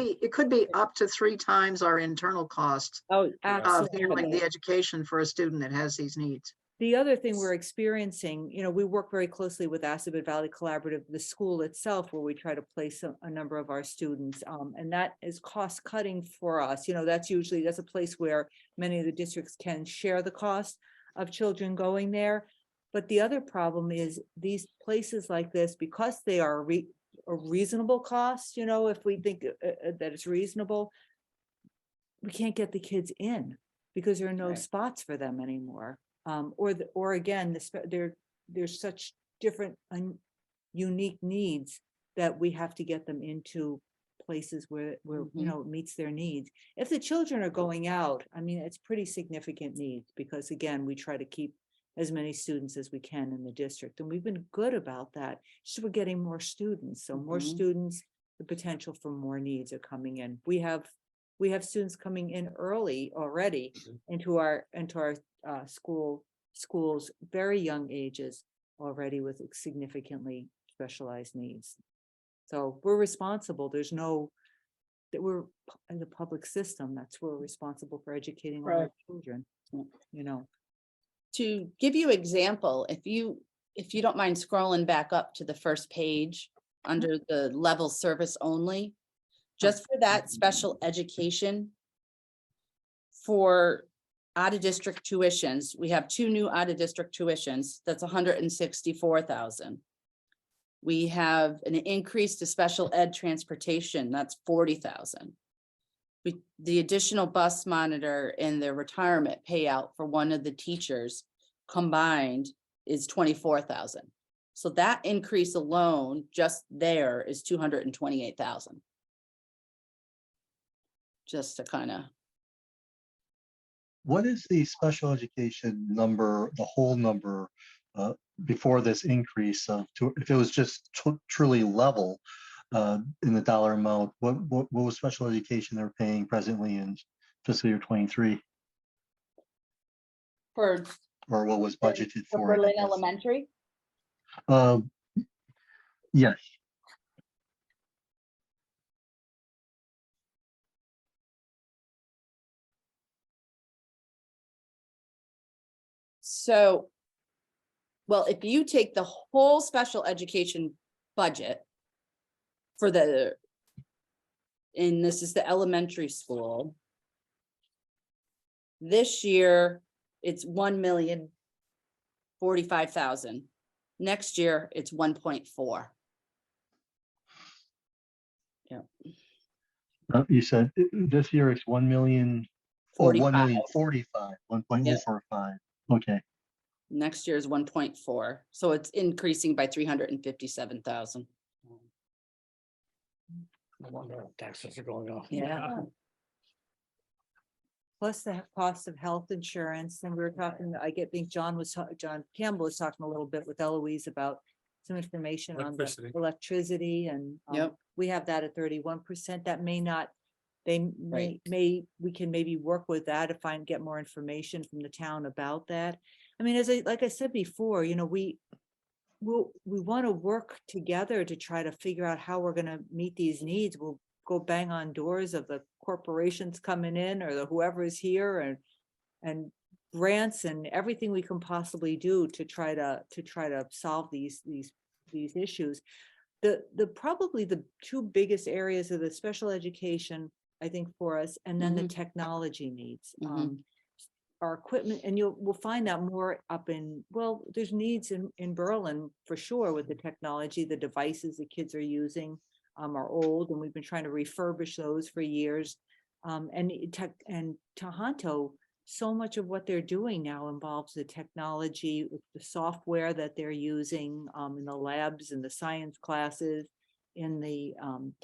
be up to 3 times our internal cost Oh, of absolutely. handling the education for a student that has these needs. The other thing we're experiencing, we work very closely with Assabet Valley Collaborative, the school itself, where we try to place a number of our students. And that is cost cutting for us. That's a place where many of the districts can share the cost of children going there. But the other problem is these places like this, because they are a reasonable cost, if we think that it's reasonable, we can't get the kids in because there are no spots for them anymore. Or again, there's such different unique needs that we have to get them into places where it meets their needs. If the children are going out, I mean, it's pretty significant needs because again, we try to keep as many students as we can in the district. And we've been good about that. So we're getting more students. So more students, the potential for more needs are coming in. We have students coming in early already into our schools, very young ages already with significantly specialized needs. So we're responsible. We're in the public system. That's where we're responsible for educating all our children, To give you example, if you don't mind scrolling back up to the first page under the level service only, just for that special education for out of district tuitions, we have 2 new out of district tuitions. That's 164,000. We have an increase to special ed transportation. That's 40,000. The additional bus monitor and the retirement payout for one of the teachers combined is 24,000. So that increase alone just there is 228,000. Just to kind of. What is the special education number, the whole number, before this increase if it was just truly level in the dollar amount, what was special education they're paying presently in fiscal year 23? Or what was budgeted for Berlin Elementary? Yes. So, well, if you take the whole special education budget for and this is the elementary school, this year it's 1,045,000. Next year it's 1.4. Yeah. You said this year it's 1,045,000, 1.045. Okay. Next year is 1.4. So it's increasing by 357,000. No wonder taxes are going up. Yeah. plus the cost of health insurance. And we were talking, think John Campbell was talking a little bit with Eloise about some information on the Electricity. electricity and Yep. we have that at 31%. That may not, we can maybe work with that to get more information from the town about that. I mean, like I said before, we want to work together to try to figure out how we're going to meet these needs. We'll go bang on doors of the corporations coming in or whoever is here and grants and everything we can possibly do to try to solve these issues. Probably the two biggest areas of the special education, I think, for us, and then the technology needs. Our equipment, and we'll find that more up there's needs in Berlin for sure with the technology. The devices the kids are using are old, and we've been trying to refurbish those for years. And Tohoto, so much of what they're doing now involves the technology, the software that they're using in the labs and the science classes, in the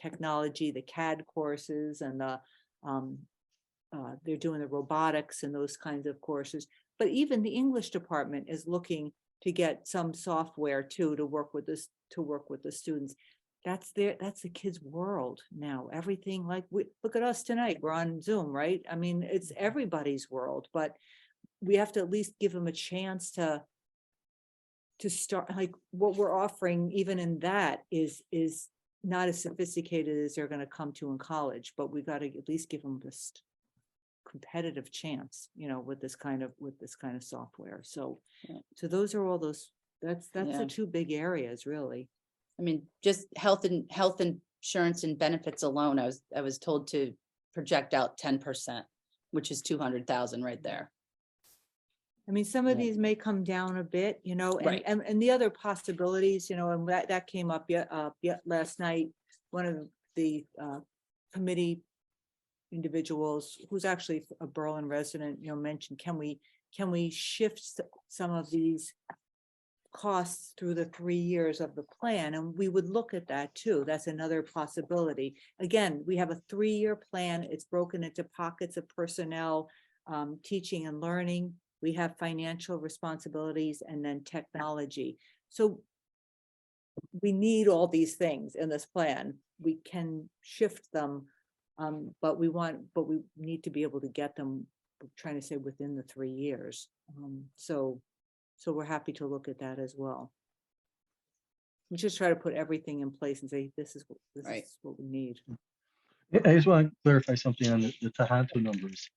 technology, the CAD courses, and they're doing the robotics and those kinds of courses. But even the English department is looking to get some software too to work with the students. That's the kids' world now. Everything, like, look at us tonight, we're on Zoom, right? I mean, it's everybody's world, but we have to at least give them a chance to start. Like, what we're offering even in that is not as sophisticated as they're going to come to in college, but we got to at least give them this competitive chance, with this kind of software. So those are all those, that's the two big areas, really. I mean, just health insurance and benefits alone, I was told to project out 10%, which is 200,000 right there. I mean, some of these may come down a bit, Right. and the other possibilities, and that came up last night. One of the committee individuals, who's actually a Berlin resident, mentioned, can we shift some of these costs through the 3 years of the plan? And we would look at that too. That's another possibility. Again, we have a 3-year plan. It's broken into pockets of personnel, teaching and learning. We have financial responsibilities, and then technology. So we need all these things in this plan. We can shift them, but we need to be able to get them, we're trying to say, within the 3 years. So we're happy to look at that as well. We just try to put everything in place and say, this is what we need. I just want to clarify something on the Tohoto numbers.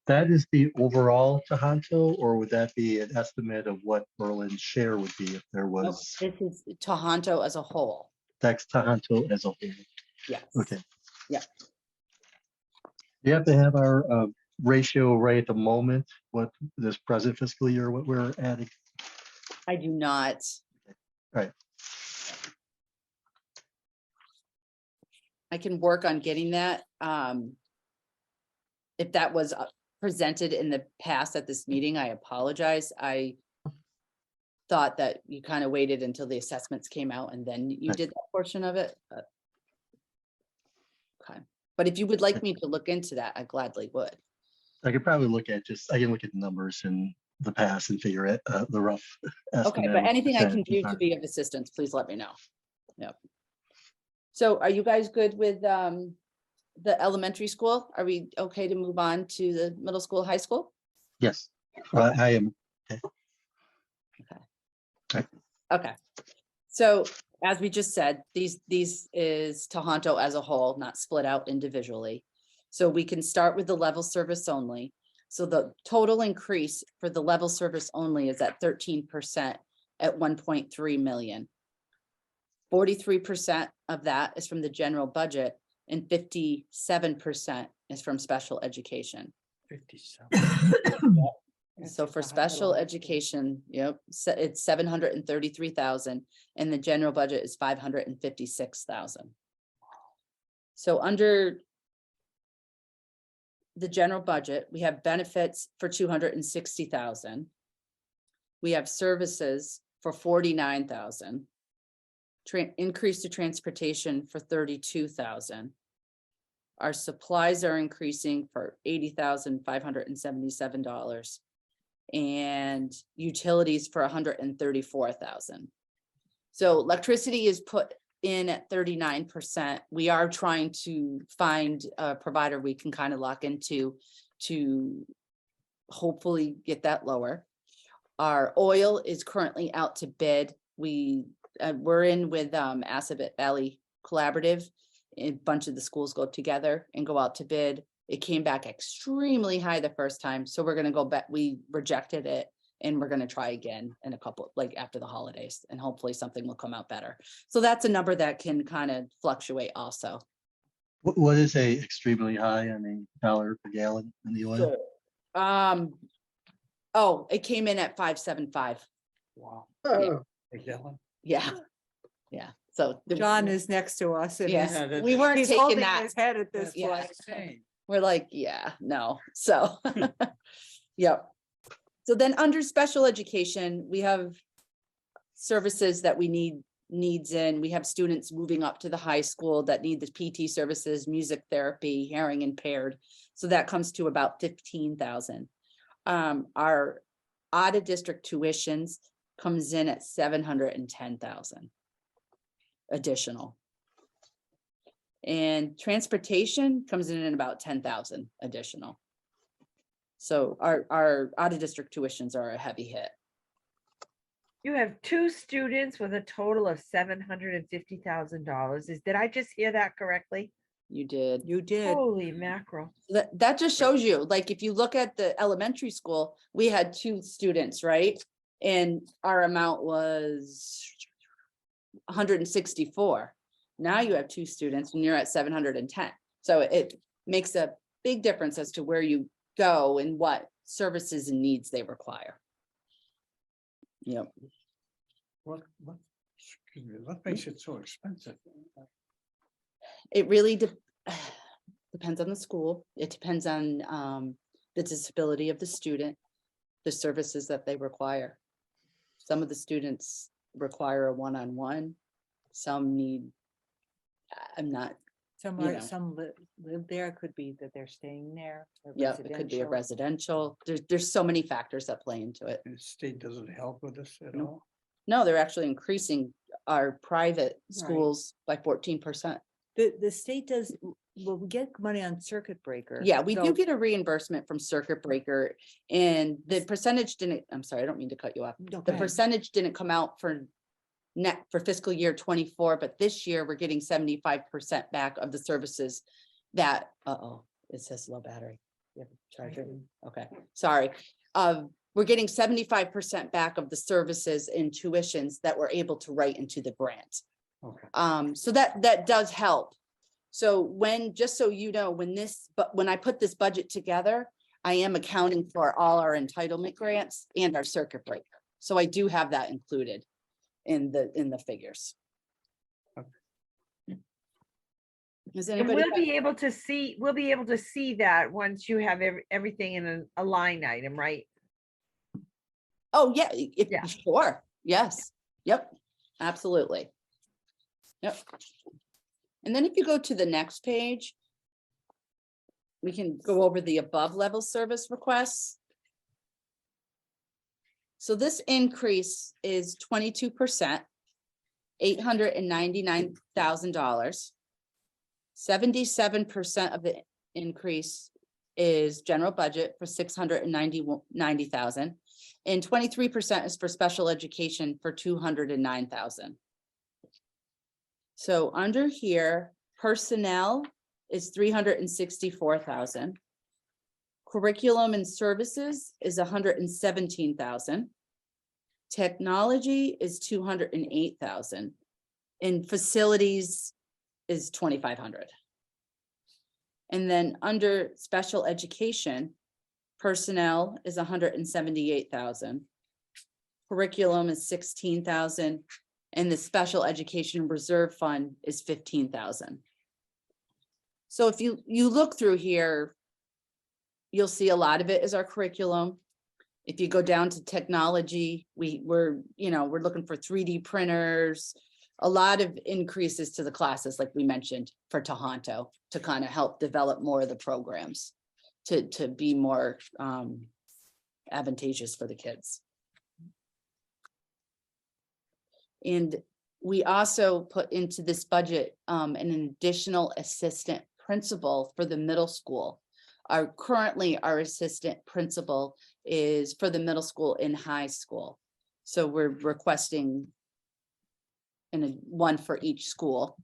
That is the overall Tohoto, or would that be an estimate of what Berlin's share would be if there was? This is Tohoto as a whole. That's Tohoto as a whole. Yes. Okay. Yeah. You have to have our ratio right at the moment, what this present fiscal year, what we're adding. I do not. Right. I can work on getting that. If that was presented in the past at this meeting, I apologize. I thought that you kind of waited until the assessments came out and then you did that portion of it. Okay. But if you would like me to look into that, I gladly would. I could probably I can look at the numbers in the past and figure it the rough estimate. Okay, but anything I can percentage do to be of assistance, please let me know. Yep. So are you guys good with the elementary school? Are we okay to move on to the middle school, high school? Yes, I am. Okay. So as we just said, these is Tohoto as a whole, not split out individually. So we can start with the level service only. So the total increase for the level service only is at 13% at 1.3 million. 43% of that is from the general budget and 57% is from special education. 57. So for special education, it's 733,000 and the general budget is 556,000. So under the general budget, we have benefits for 260,000. We have services for 49,000. Increase to transportation for 32,000. Our supplies are increasing for $80,577. And utilities for $134,000. So electricity is put in at 39%. We are trying to find a provider we can kind of lock into to hopefully get that lower. Our oil is currently out to bid. We're in with Assabet Valley Collaborative. A bunch of the schools go together and go out to bid. It came back extremely high the first time, so we're gonna go back. We rejected it, and we're gonna try again in a couple, like after the holidays, and hopefully something will come out better. So that's a number that can kind of fluctuate also. What is a extremely high on the dollar per gallon in the oil? Oh, it came in at 575. Wow. Oh, A gallon? Yeah, yeah. So John is next to us. and Yeah, he's- Yeah, that's- we weren't He's taking holding that. his head at this Yeah. point. We're like, yeah, no, so, yep. So then under special education, we have services that we needs in. We have students moving up to the high school that need the PT services, music therapy, hearing impaired. So that comes to about 15,000. Our out of district tuitions comes in at 710,000 additional. And transportation comes in at about 10,000 additional. So our out of district tuitions are a heavy hit. You have 2 students with a total of $750,000. Did I just hear that correctly? You did. You did. Holy mackerel. That just shows you, like, if you look at the elementary school, we had 2 students, right? And our amount was 164. Now you have 2 students and you're at 710. So it makes a big difference as to where you go and what services and needs they require. Yep. What, excuse me, what makes it so expensive? It really depends on the school. It depends on the disability of the student, the services that they require. Some of the students require a one-on-one. Some need, I'm not, Some you are, know. some live there, could be that they're staying there. or yeah, it could be a residential. residential. There's so many factors that play into it. The state doesn't help with this at No. all? No, they're actually increasing our private schools by 14%. The state does, well, we get money on circuit breaker. Yeah, we do so- get a reimbursement from Circuit Breaker, and the percentage didn't, I'm sorry, I don't mean to cut you off. No, go The ahead. percentage didn't come out for for fiscal year 24, but this year we're getting 75% back of the services that, it says low battery. You have a charger? Okay, sorry. We're getting 75% back of the services and tuitions that we're able to write into the grant. Okay. So that does help. So just so you know, when I put this budget together, I am accounting for all our entitlement grants and our circuit breaker. So I do have that included in the figures. Does And anybody? we'll be able to see that once you have everything in a line item, right? Oh, yeah, Yeah. sure. Yes. Yep. Absolutely. Yep. And then if you go to the next page, we can go over the above level service requests. So this increase is 22%, $899,000. 77% of the increase is general budget for $690,000. And 23% is for special education for $209,000. So under here, personnel is $364,000. Curriculum and services is $117,000. Technology is $208,000. And facilities is $2,500. And then under special education, personnel is $178,000. Curriculum is $16,000. And the special education reserve fund is $15,000. So if you look through here, you'll see a lot of it is our curriculum. If you go down to technology, we're looking for 3D printers, a lot of increases to the classes, like we mentioned, for Tohoto, to kind of help develop more of the programs, to be more advantageous for the kids. And we also put into this budget an additional assistant principal for the middle school. Currently our assistant principal is for the middle school and high school. So we're requesting one for each school.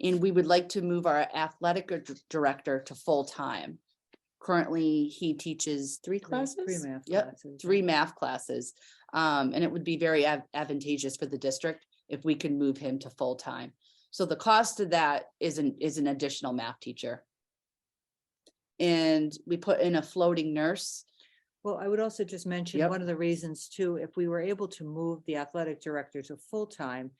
And we would like to move our athletic director to full-time. Currently, he teaches three classes? Three math Yep, classes. three math classes. And it would be very advantageous for the district if we can move him to full-time. So the cost of that is an additional math teacher. And we put in a floating nurse. Well, I would also just mention, Yep. one of the reasons too, if we were able to move the athletic director to full-time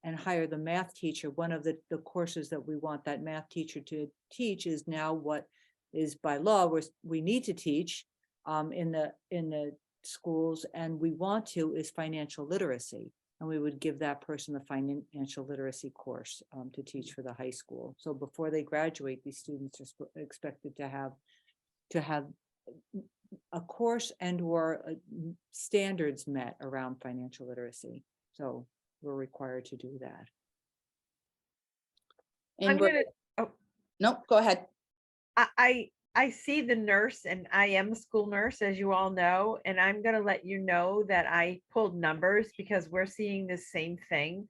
and hire the math teacher, one of the courses that we want that math teacher to teach is now what is by law, we need to teach in the schools, and we want to is financial literacy. And we would give that person the financial literacy course to teach for the high school. So before they graduate, these students are expected to have a course and or standards met around financial literacy. So we're required to do that. And I'm gonna, oh, Nope, go ahead. I see the nurse, and I am a school nurse, as you all know, and I'm gonna let you know that I pulled numbers because we're seeing the same thing.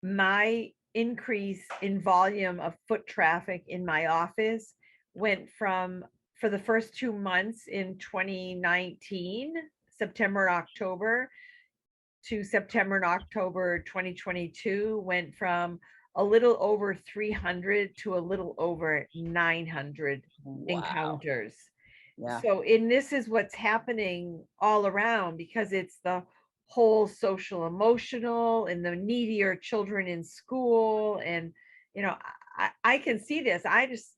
My increase in volume of foot traffic in my office went from, for the first 2 months in 2019, September, October, to September and October 2022, went from a little over 300 to a little over 900 Wow. encounters. Yeah. So, and this is what's happening all around, because it's the whole social emotional and the needier children in school. And, you know, I can see this. I just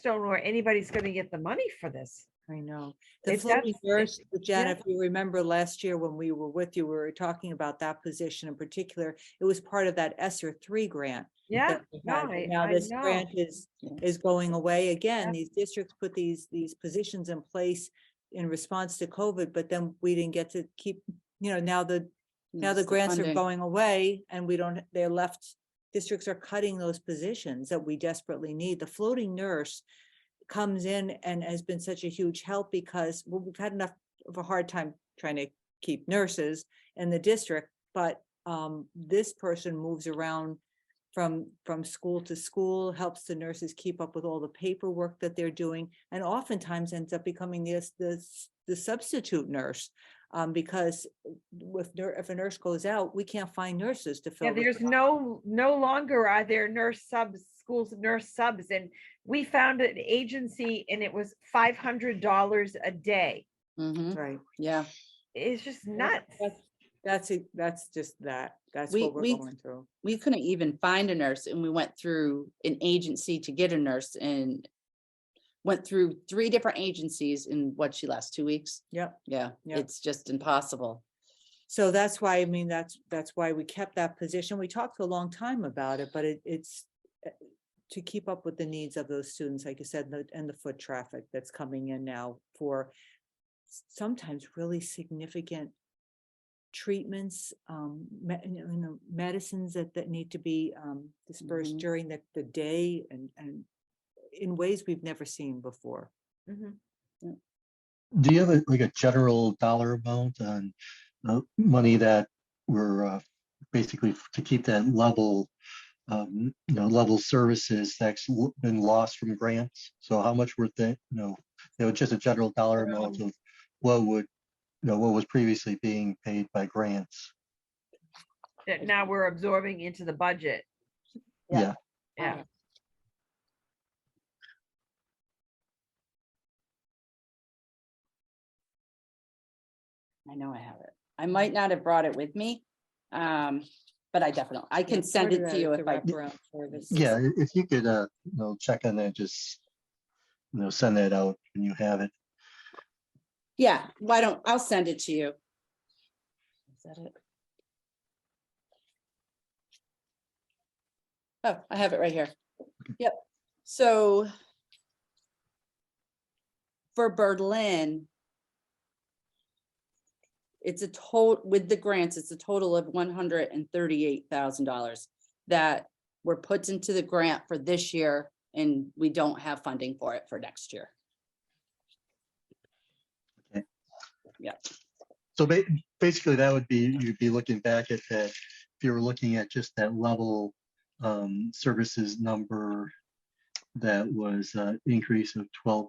don't know where anybody's going to get the money for this. I know. The It's floating that's- nurse, Janet, if you remember last year when we were with you, we were talking about that position in particular. It was part of that ESSER 3 grant. Yeah, that we no, had, but I now this know. grant is going away again. Yeah. These districts put these positions in place in response to COVID, but then we didn't get to keep, now the grants are funding. going away and they're left, districts are cutting those positions that we desperately need. The floating nurse comes in and has been such a huge help because we've had enough of a hard time trying to keep nurses in the district, but this person moves around from school to school, helps the nurses keep up with all the paperwork that they're doing, and oftentimes ends up becoming the substitute nurse, because if a nurse goes out, we can't find nurses to fill. Yeah, the there's spot. no longer are there nurse subs, schools nurse subs, and we found an agency and it was $500 a day. Mhm. Right. Yeah. It's just nuts. That's just that. That's We- what we're we- going through. We couldn't even find a nurse, and we went through an agency to get a nurse, and went through 3 different agencies in what, she last 2 weeks? Yep. Yeah, Yep. it's just impossible. So that's why, I mean, that's why we kept that position. We talked for a long time about it, but it's to keep up with the needs of those students, like you said, and the foot traffic that's coming in now for sometimes really significant treatments, medicines that need to be dispersed Mhm. during the day and in ways we've never seen before. Mhm. Do you have like a general dollar amount on money that we're basically to keep that level, level services that's been lost from grants? So how much were they, just a general dollar amount of what was previously being paid by grants? That now we're absorbing into the budget. Yeah. Yeah. I know I have it. I might not have brought it with me, but I can send it to you if I. Yeah, if you could, check on that, just, send that out when you have it. Yeah, I'll send it to you. Is that it? Oh, I have it right here. Yep. So for Berlin, it's a total, with the grants, it's a total of $138,000 that were put into the grant for this year, and we don't have funding for it for next year. Okay. Yeah. So basically, that would be, you'd be looking back at that, if you were looking at just that level services number, that was increase of 12%.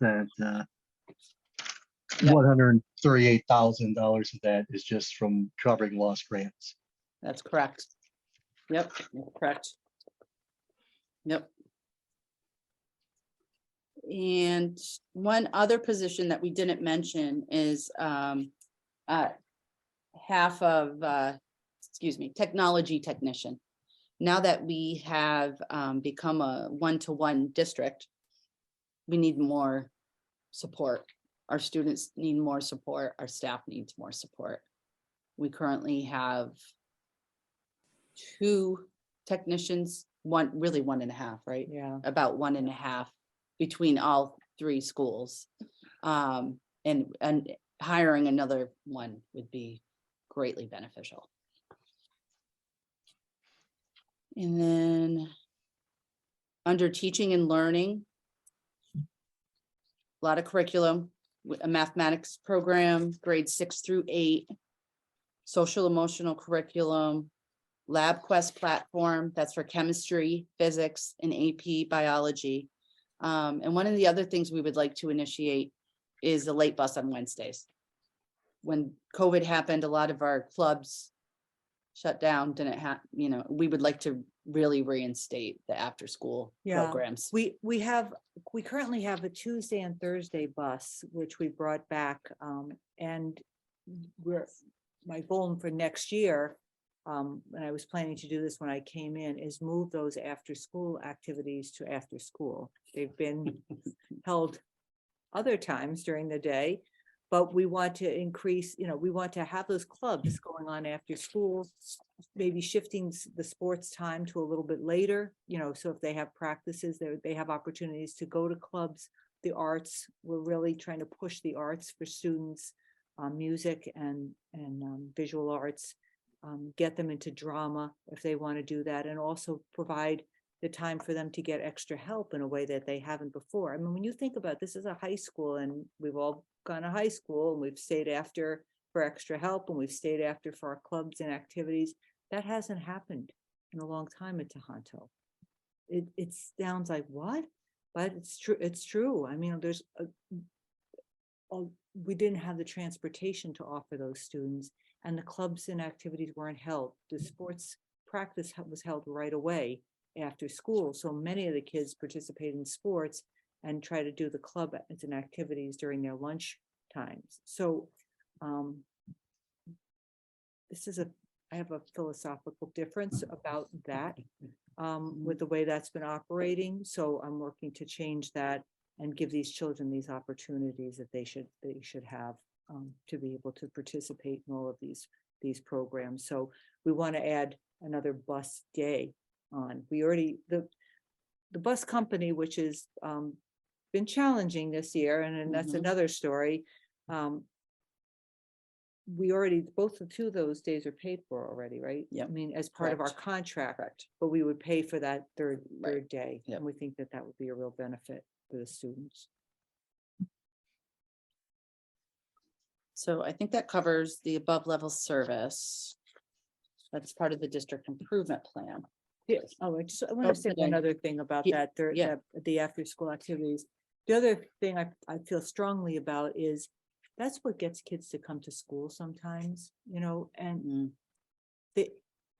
$138,000 of that is just from covering lost grants. That's correct. Yep, correct. Yep. And one other position that we didn't mention is half of, technology technician. Now that we have become a one-to-one district, we need more support. Our students need more support. Our staff needs more support. We currently have 2 technicians, one and a half, right? Yeah. About 1.5 between all 3 schools. And hiring another one would be greatly beneficial. And then under teaching and learning, a lot of curriculum, a mathematics program, grades 6 through 8, social emotional curriculum, LabQuest platform, that's for chemistry, physics, and AP biology. And one of the other things we would like to initiate is a late bus on Wednesdays. When COVID happened, a lot of our clubs shut down, didn't have, we would like to really reinstate the after school Yeah. programs. We currently have a Tuesday and Thursday bus, which we brought back, and my goal for next year, and I was planning to do this when I came in, is move those after school activities to after school. They've been held other times during the day, but we want to increase, we want to have those clubs going on after school, maybe shifting the sports time to a little bit later, so if they have practices, they have opportunities to go to clubs. The arts, we're really trying to push the arts for students, music and visual arts, get them into drama if they want to do that, and also provide the time for them to get extra help in a way that they haven't before. I mean, when you think about this is a high school, and we've all gone to high school and we've stayed after for extra help, and we've stayed after for our clubs and activities. That hasn't happened in a long time at Tohoto. It sounds like what? But it's true. It's true. I mean, we didn't have the transportation to offer those students, and the clubs and activities weren't held. The sports practice was held right away after school. So many of the kids participate in sports and try to do the club and activities during their lunch times. So I have a philosophical difference about that with the way that's been operating. So I'm working to change that and give these children these opportunities that they should have to be able to participate in all of these programs. So we want to add another bus day on. We already, the bus company, which has been challenging this year, and that's another story. We already, both the 2 of those days are paid for already, right? Yep. I mean, as part of our Correct. contract, Correct. but we would pay for that third Right. day. Yep. And we think that would be a real benefit for the students. So I think that covers the above level service. That's part of the district improvement plan. Yes. Oh, I want Oh, to say okay. one other thing about Yeah, that, yeah. the after school activities. The other thing I feel strongly about is that's what gets kids to come to school sometimes, and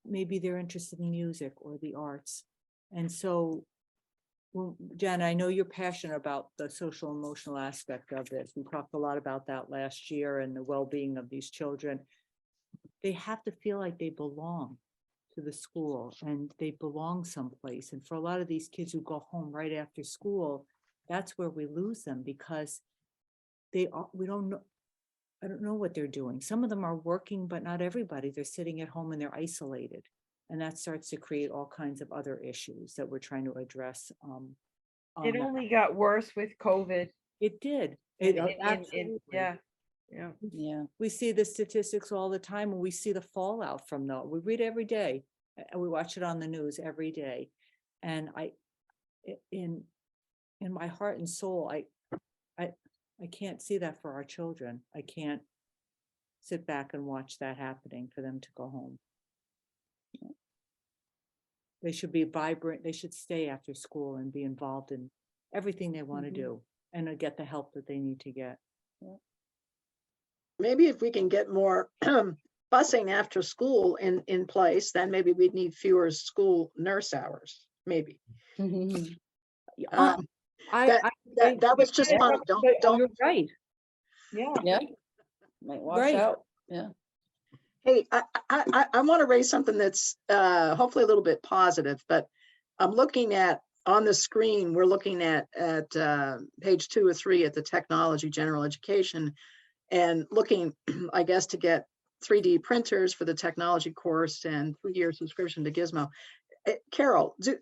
maybe they're interested in music or the arts. And so, well, Jen, I know you're passionate about the social emotional aspect of this. We talked a lot about that last year and the well-being of these children. They have to feel like they belong to the school and they belong someplace. And for a lot of these kids who go home right after school, that's where we lose them, because we don't know. I don't know what they're doing. Some of them are working, but not everybody. They're sitting at home and they're isolated. And that starts to create all kinds of other issues that we're trying to address. On It that. only got worse with COVID. It did. And- It, and- and- absolutely. Yeah, yeah. Yeah. We see the statistics all the time and we see the fallout from that. We read every day and we watch it on the news every day. And in my heart and soul, I can't see that for our children. I can't sit back and watch that happening for them to go home. They should be vibrant. They should stay after school and be involved in everything they want to do and get the help that they need to get. Maybe if we can get more busing after school in place, then maybe we'd need fewer school nurse hours, maybe. Um, that was just fun. Don't. You're right. Yeah. Yeah. Might wash Right. out. Yeah. Hey, I want to raise something that's hopefully a little bit positive, but I'm looking at, on the screen, we're looking at page 2 or 3 at the technology general education and looking, I guess, to get 3D printers for the technology course and 3-year subscription to Gizmo. Carol, do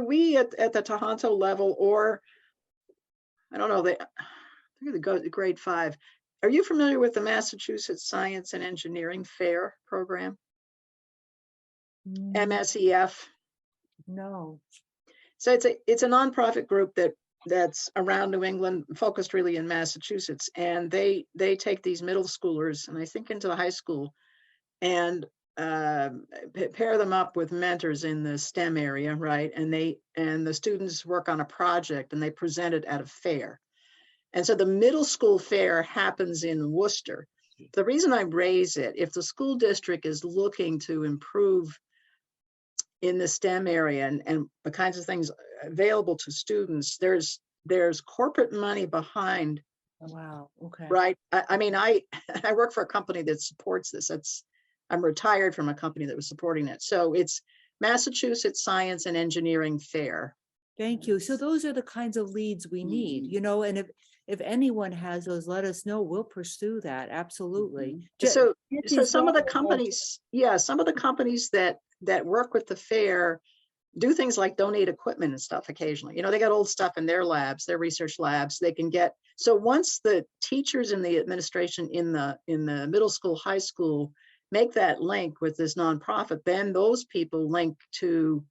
we at the Tohoto level, or I don't know, the grade 5, are you familiar with the Massachusetts Science and Engineering Fair program? MSEF. No. So it's a nonprofit group that's around New England, focused really in Massachusetts, and they take these middle schoolers and I think into the high school and pair them up with mentors in the STEM area, right? And the students work on a project and they present it at a fair. And so the middle school fair happens in Worcester. The reason I raise it, if the school district is looking to improve in the STEM area and the kinds of things available to students, there's corporate money behind. Wow. Okay. Right. I mean, I work for a company that supports this. I'm retired from a company that was supporting it. So it's Massachusetts Science and Engineering Fair. Thank you. So those are the kinds of leads we need, and if anyone has those, let us know. We'll pursue that. Absolutely. So some of the companies, some of the companies that work with the fair do things like donate equipment and stuff occasionally. They got old stuff in their labs, their research labs. They can get, so once the teachers in the administration in the middle school, high school make that link with this nonprofit, then those people link to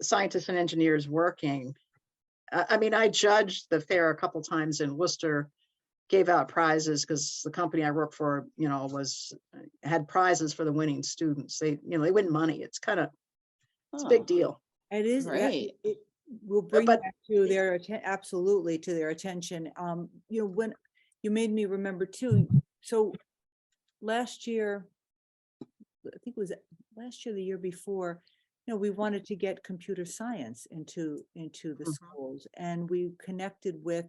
scientists and engineers working. I mean, I judged the fair a couple times in Worcester, gave out prizes because the company I work for, had prizes for the winning students. They win money. It's it's a big deal. It is. Right. It will bring that to their absolutely to their attention. When you made me remember too. So last year, I think it was last year, the year before, we wanted to get computer science into the schools, and we connected with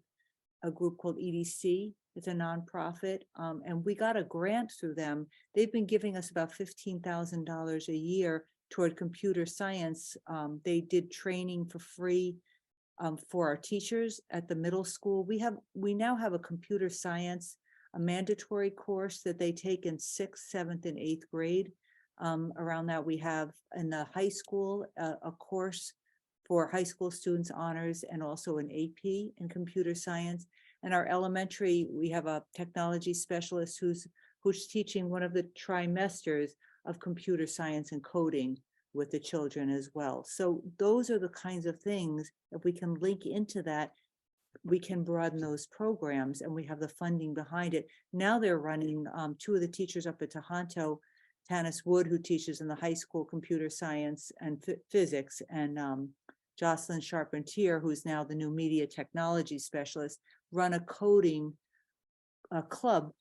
a group called EDC. It's a nonprofit, and we got a grant through them. They've been giving us about $15,000 a year toward computer science. They did training for free for our teachers at the middle school. We now have a computer science, a mandatory course that they take in 6th, 7th, and 8th grade. Around that, we have in the high school a course for high school students, honors, and also an AP in computer science. And our elementary, we have a technology specialist who's teaching one of the trimesters of computer science and coding with the children as well. So those are the kinds of things, if we can link into that, we can broaden those programs, and we have the funding behind it. Now they're running 2 of the teachers up at Tohoto, Tanis Wood, who teaches in the high school computer science and physics, and Jocelyn Charpentier, who's now the new media technology specialist, run a coding club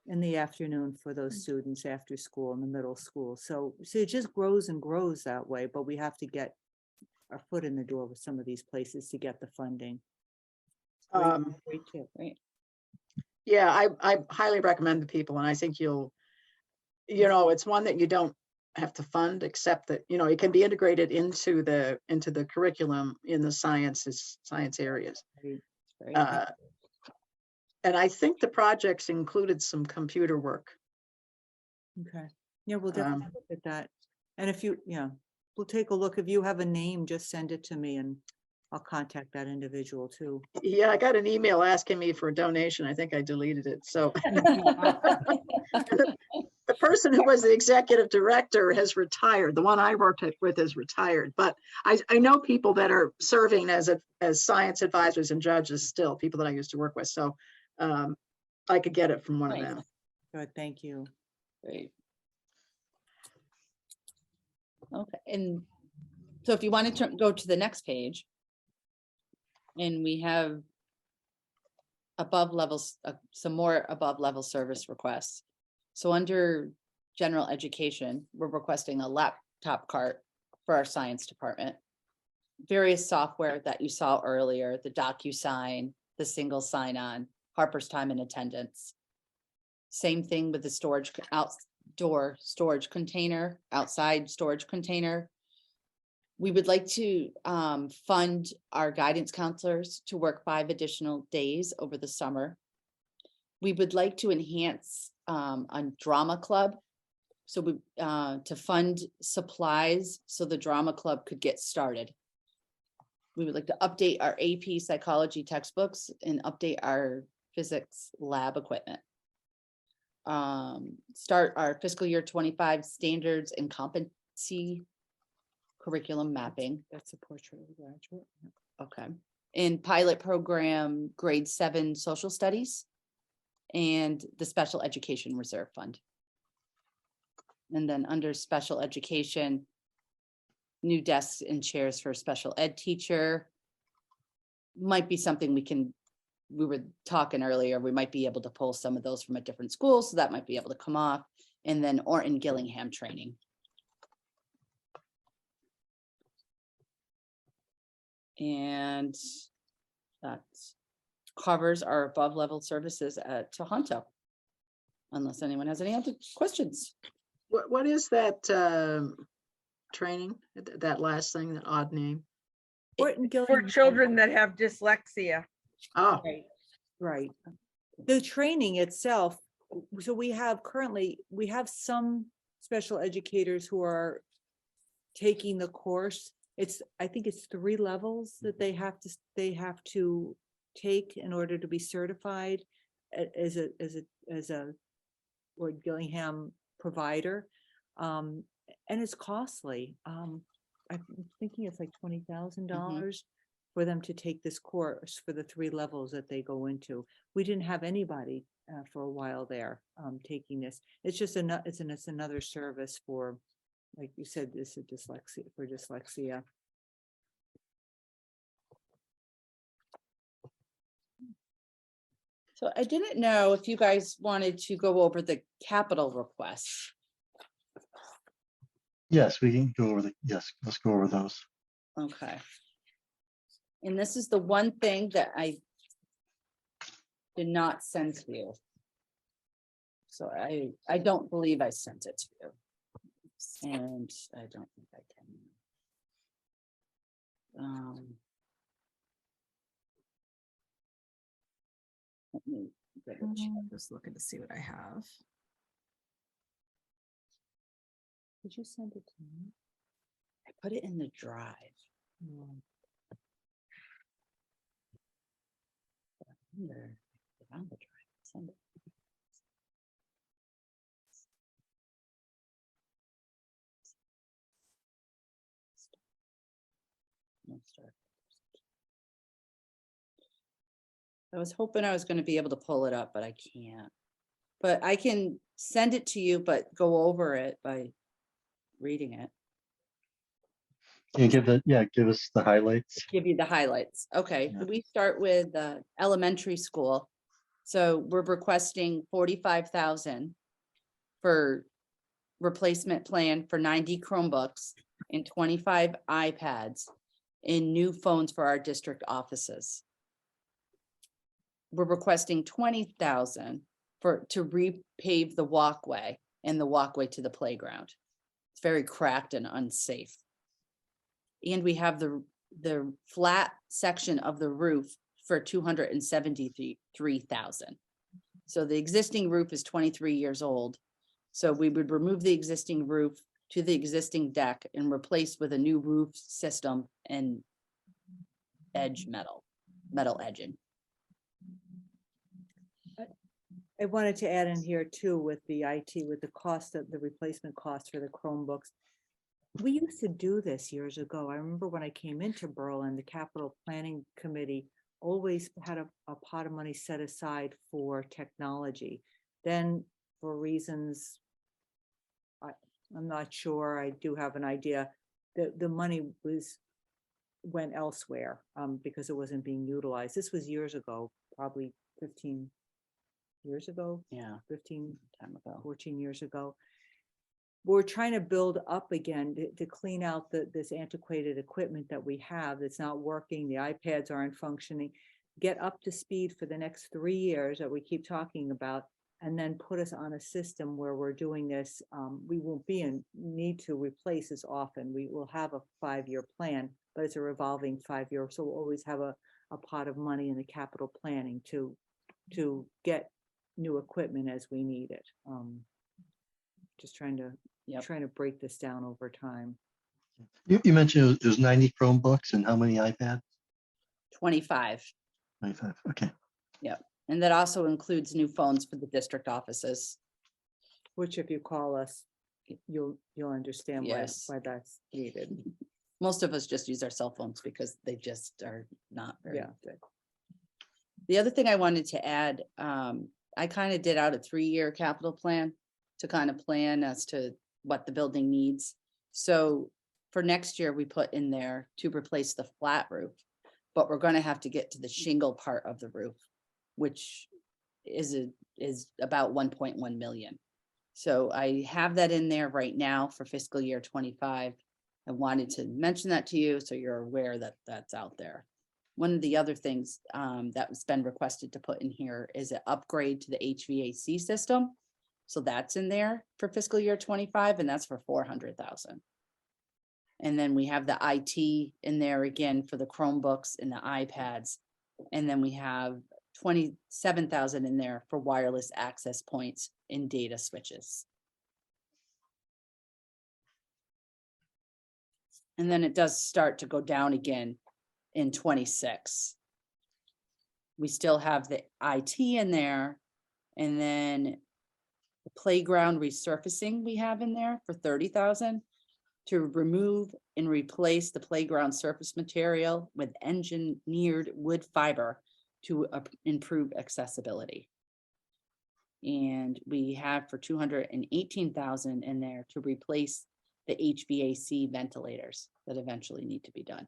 in the afternoon for those students after school in the middle school. So it just grows and grows that way, but we have to get our foot in the door with some of these places to get the funding. Great tip. Right. Yeah, I highly recommend to people, and I think it's one that you don't have to fund, except that, it can be integrated into the curriculum in the science areas. And I think the projects included some computer work. Okay. Yeah, we'll definitely look at that. And if you, yeah, we'll take a look. If you have a name, just send it to me and I'll contact that individual too. Yeah, I got an email asking me for a donation. I think I deleted it. So the person who was the executive director has retired. The one I worked with is retired, but I know people that are serving as science advisors and judges still, people that I used to work with. So I could get it from one of Nice. them. Good, thank you. Great. Okay, and so if you wanted to go to the next page. And we have above levels, some more above level service requests. So under general education, we're requesting a laptop cart for our science department. Various software that you saw earlier, the DocuSign, the single sign-on, Harper's Time and Attendance. Same thing with the storage, outdoor storage container, outside storage container. We would like to fund our guidance counselors to work 5 additional days over the summer. We would like to enhance on drama club. So we to fund supplies so the drama club could get started. We would like to update our AP psychology textbooks and update our physics lab equipment. Start our fiscal year 25 standards and competency curriculum mapping. That's a portrait of a graduate. Okay. In pilot program, grade 7 social studies and the special education reserve fund. And then under special education, new desks and chairs for a special ed teacher. Might be something we were talking earlier, we might be able to pull some of those from a different school, so that might be able to come off. And then Orton Gillingham training. And that covers our above level services at Tohoto. Unless anyone has any other questions. What is that training? That last thing, that odd name? Orton For Gillingham. children that have dyslexia. Oh, Right. The training itself, so we have some special educators who are taking the course. I think it's 3 levels that they have to take in order to be certified as a Lord Gillingham provider. And it's costly. I'm thinking it's like $20,000 for them to take this course for the 3 levels that they go into. We didn't have anybody for a while there taking this. It's just it's another service for, like you said, this is dyslexia. So I didn't know if you guys wanted to go over the capital requests. Yes, we can go over yes, let's go over those. Okay. And this is the one thing that I did not send to you. So I don't believe I sent it to you. And I don't think I can. Let me get it. Just looking to see what I have. Did you send it to me? I put it in the drive. No. On the drive. Send it. No, start. I was hoping I was going to be able to pull it up, but I can't. But I can send it to you, but go over it by reading it. Can you give us the highlights? Give you the highlights. Okay, Yeah. we start with elementary school. So we're requesting 45,000 for replacement plan for 90 Chromebooks and 25 iPads and new phones for our district offices. We're requesting 20,000 to repave the walkway and the walkway to the playground. It's very cracked and unsafe. And we have the flat section of the roof for 273,000. So the existing roof is 23 years old. So we would remove the existing roof to the existing deck and replace with a new roof system and edge metal edging. I wanted to add in here too with the IT, with the cost of the replacement cost for the Chromebooks. We used to do this years ago. I remember when I came into Berlin, the capital planning committee always had a pot of money set aside for technology. Then for reasons I'm not sure, I do have an idea, the money went elsewhere because it wasn't being utilized. This was years ago, probably 15 years ago. Yeah. 15 Time ago. 14 years ago. We're trying to build up again to clean out this antiquated equipment that we have that's not working. The iPads aren't functioning. Get up to speed for the next 3 years that we keep talking about, and then put us on a system where we're doing this. We won't be in need to replace as often. We will have a 5-year plan, but it's a revolving 5-year. So we'll always have a pot of money in the capital planning to get new equipment as we need it. Just trying to break this down over time. You mentioned there's 90 Chromebooks and how many iPads? 25. 25, okay. Yep. And that also includes new phones for the district offices. Which if you call us, you'll understand Yes. why that's needed. Most of us just use our cell phones because they just are not very Yeah. good. The other thing I wanted to add, I kind of did out a 3-year capital plan to kind of plan as to what the building needs. So for next year, we put in there to replace the flat roof, but we're going to have to get to the shingle part of the roof, which is about 1.1 million. So I have that in there right now for fiscal year 25. I wanted to mention that to you so you're aware that that's out there. One of the other things that's been requested to put in here is an upgrade to the HVAC system. So that's in there for fiscal year 25, and that's for 400,000. And then we have the IT in there again for the Chromebooks and the iPads. And then we have 27,000 in there for wireless access points and data switches. And then it does start to go down again in 26. We still have the IT in there, and then the playground resurfacing we have in there for 30,000 to remove and replace the playground surface material with engineered wood fiber to improve accessibility. And we have for 218,000 in there to replace the HVAC ventilators that eventually need to be done.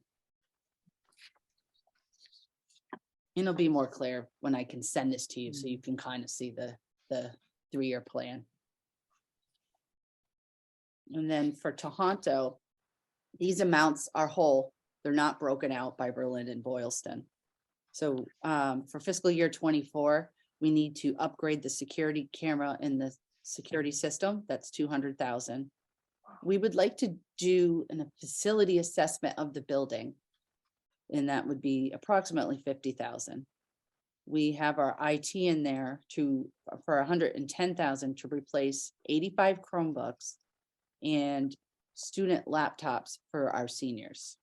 And it'll be more clear when I can send this to you so you can kind of see the 3-year plan. And then for Tohoto, these amounts are whole. They're not broken out by Berlin and Boylston. So for fiscal year 24, we need to upgrade the security camera in the security system. That's 200,000. We would like to do a facility assessment of the building, and that would be approximately 50,000. We have our IT in there for 110,000 to replace 85 Chromebooks and student laptops for our seniors.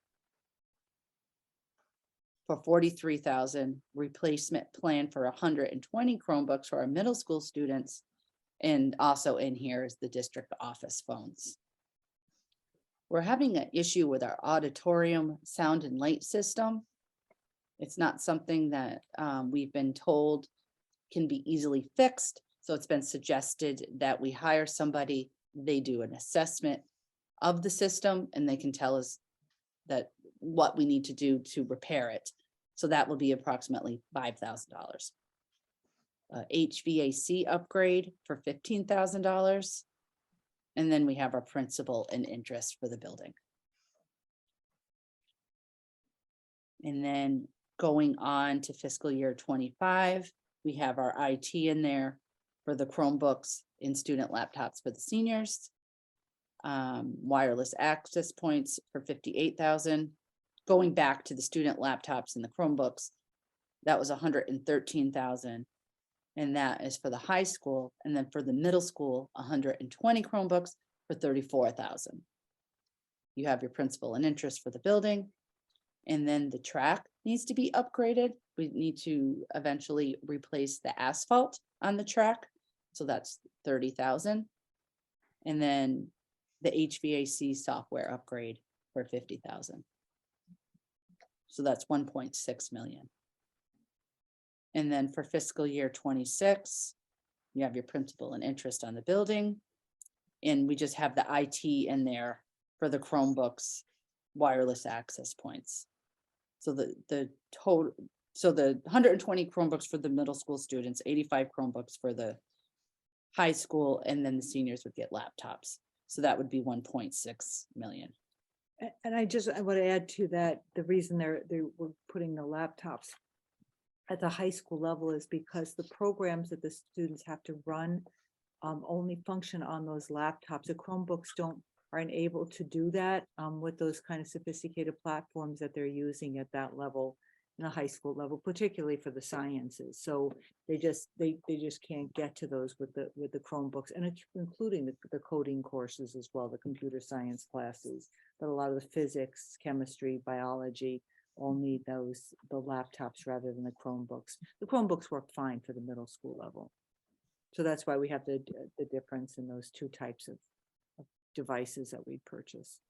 For 43,000, replacement plan for 120 Chromebooks for our middle school students. And also in here is the district office phones. We're having an issue with our auditorium sound and light system. It's not something that we've been told can be easily fixed. So it's been suggested that we hire somebody, they do an assessment of the system, and they can tell us that what we need to do to repair it. So that will be approximately $5,000. HVAC upgrade for $15,000. And then we have our principal and interest for the building. And then going on to fiscal year 25, we have our IT in there for the Chromebooks and student laptops for the seniors. Wireless access points for 58,000. Going back to the student laptops and the Chromebooks, that was 113,000. And that is for the high school. And then for the middle school, 120 Chromebooks for 34,000. You have your principal and interest for the building. And then the track needs to be upgraded. We need to eventually replace the asphalt on the track. So that's 30,000. And then the HVAC software upgrade for 50,000. So that's 1.6 million. And then for fiscal year 26, you have your principal and interest on the building. And we just have the IT in there for the Chromebooks, wireless access points. So the total, so the 120 Chromebooks for the middle school students, 85 Chromebooks for the high school, and then the seniors would get laptops. So that would be 1.6 million. And I would add to that, the reason they were putting the laptops at the high school level is because the programs that the students have to run only function on those laptops. The Chromebooks aren't able to do that with those kind of sophisticated platforms that they're using at that level, in a high school level, particularly for the sciences. So they just can't get to those with the Chromebooks, and it's including the coding courses as well, the computer science classes, but a lot of the physics, chemistry, biology all need the laptops rather than the Chromebooks. The Chromebooks work fine for the middle school level. So that's why we have the difference in those two types of devices that we purchase.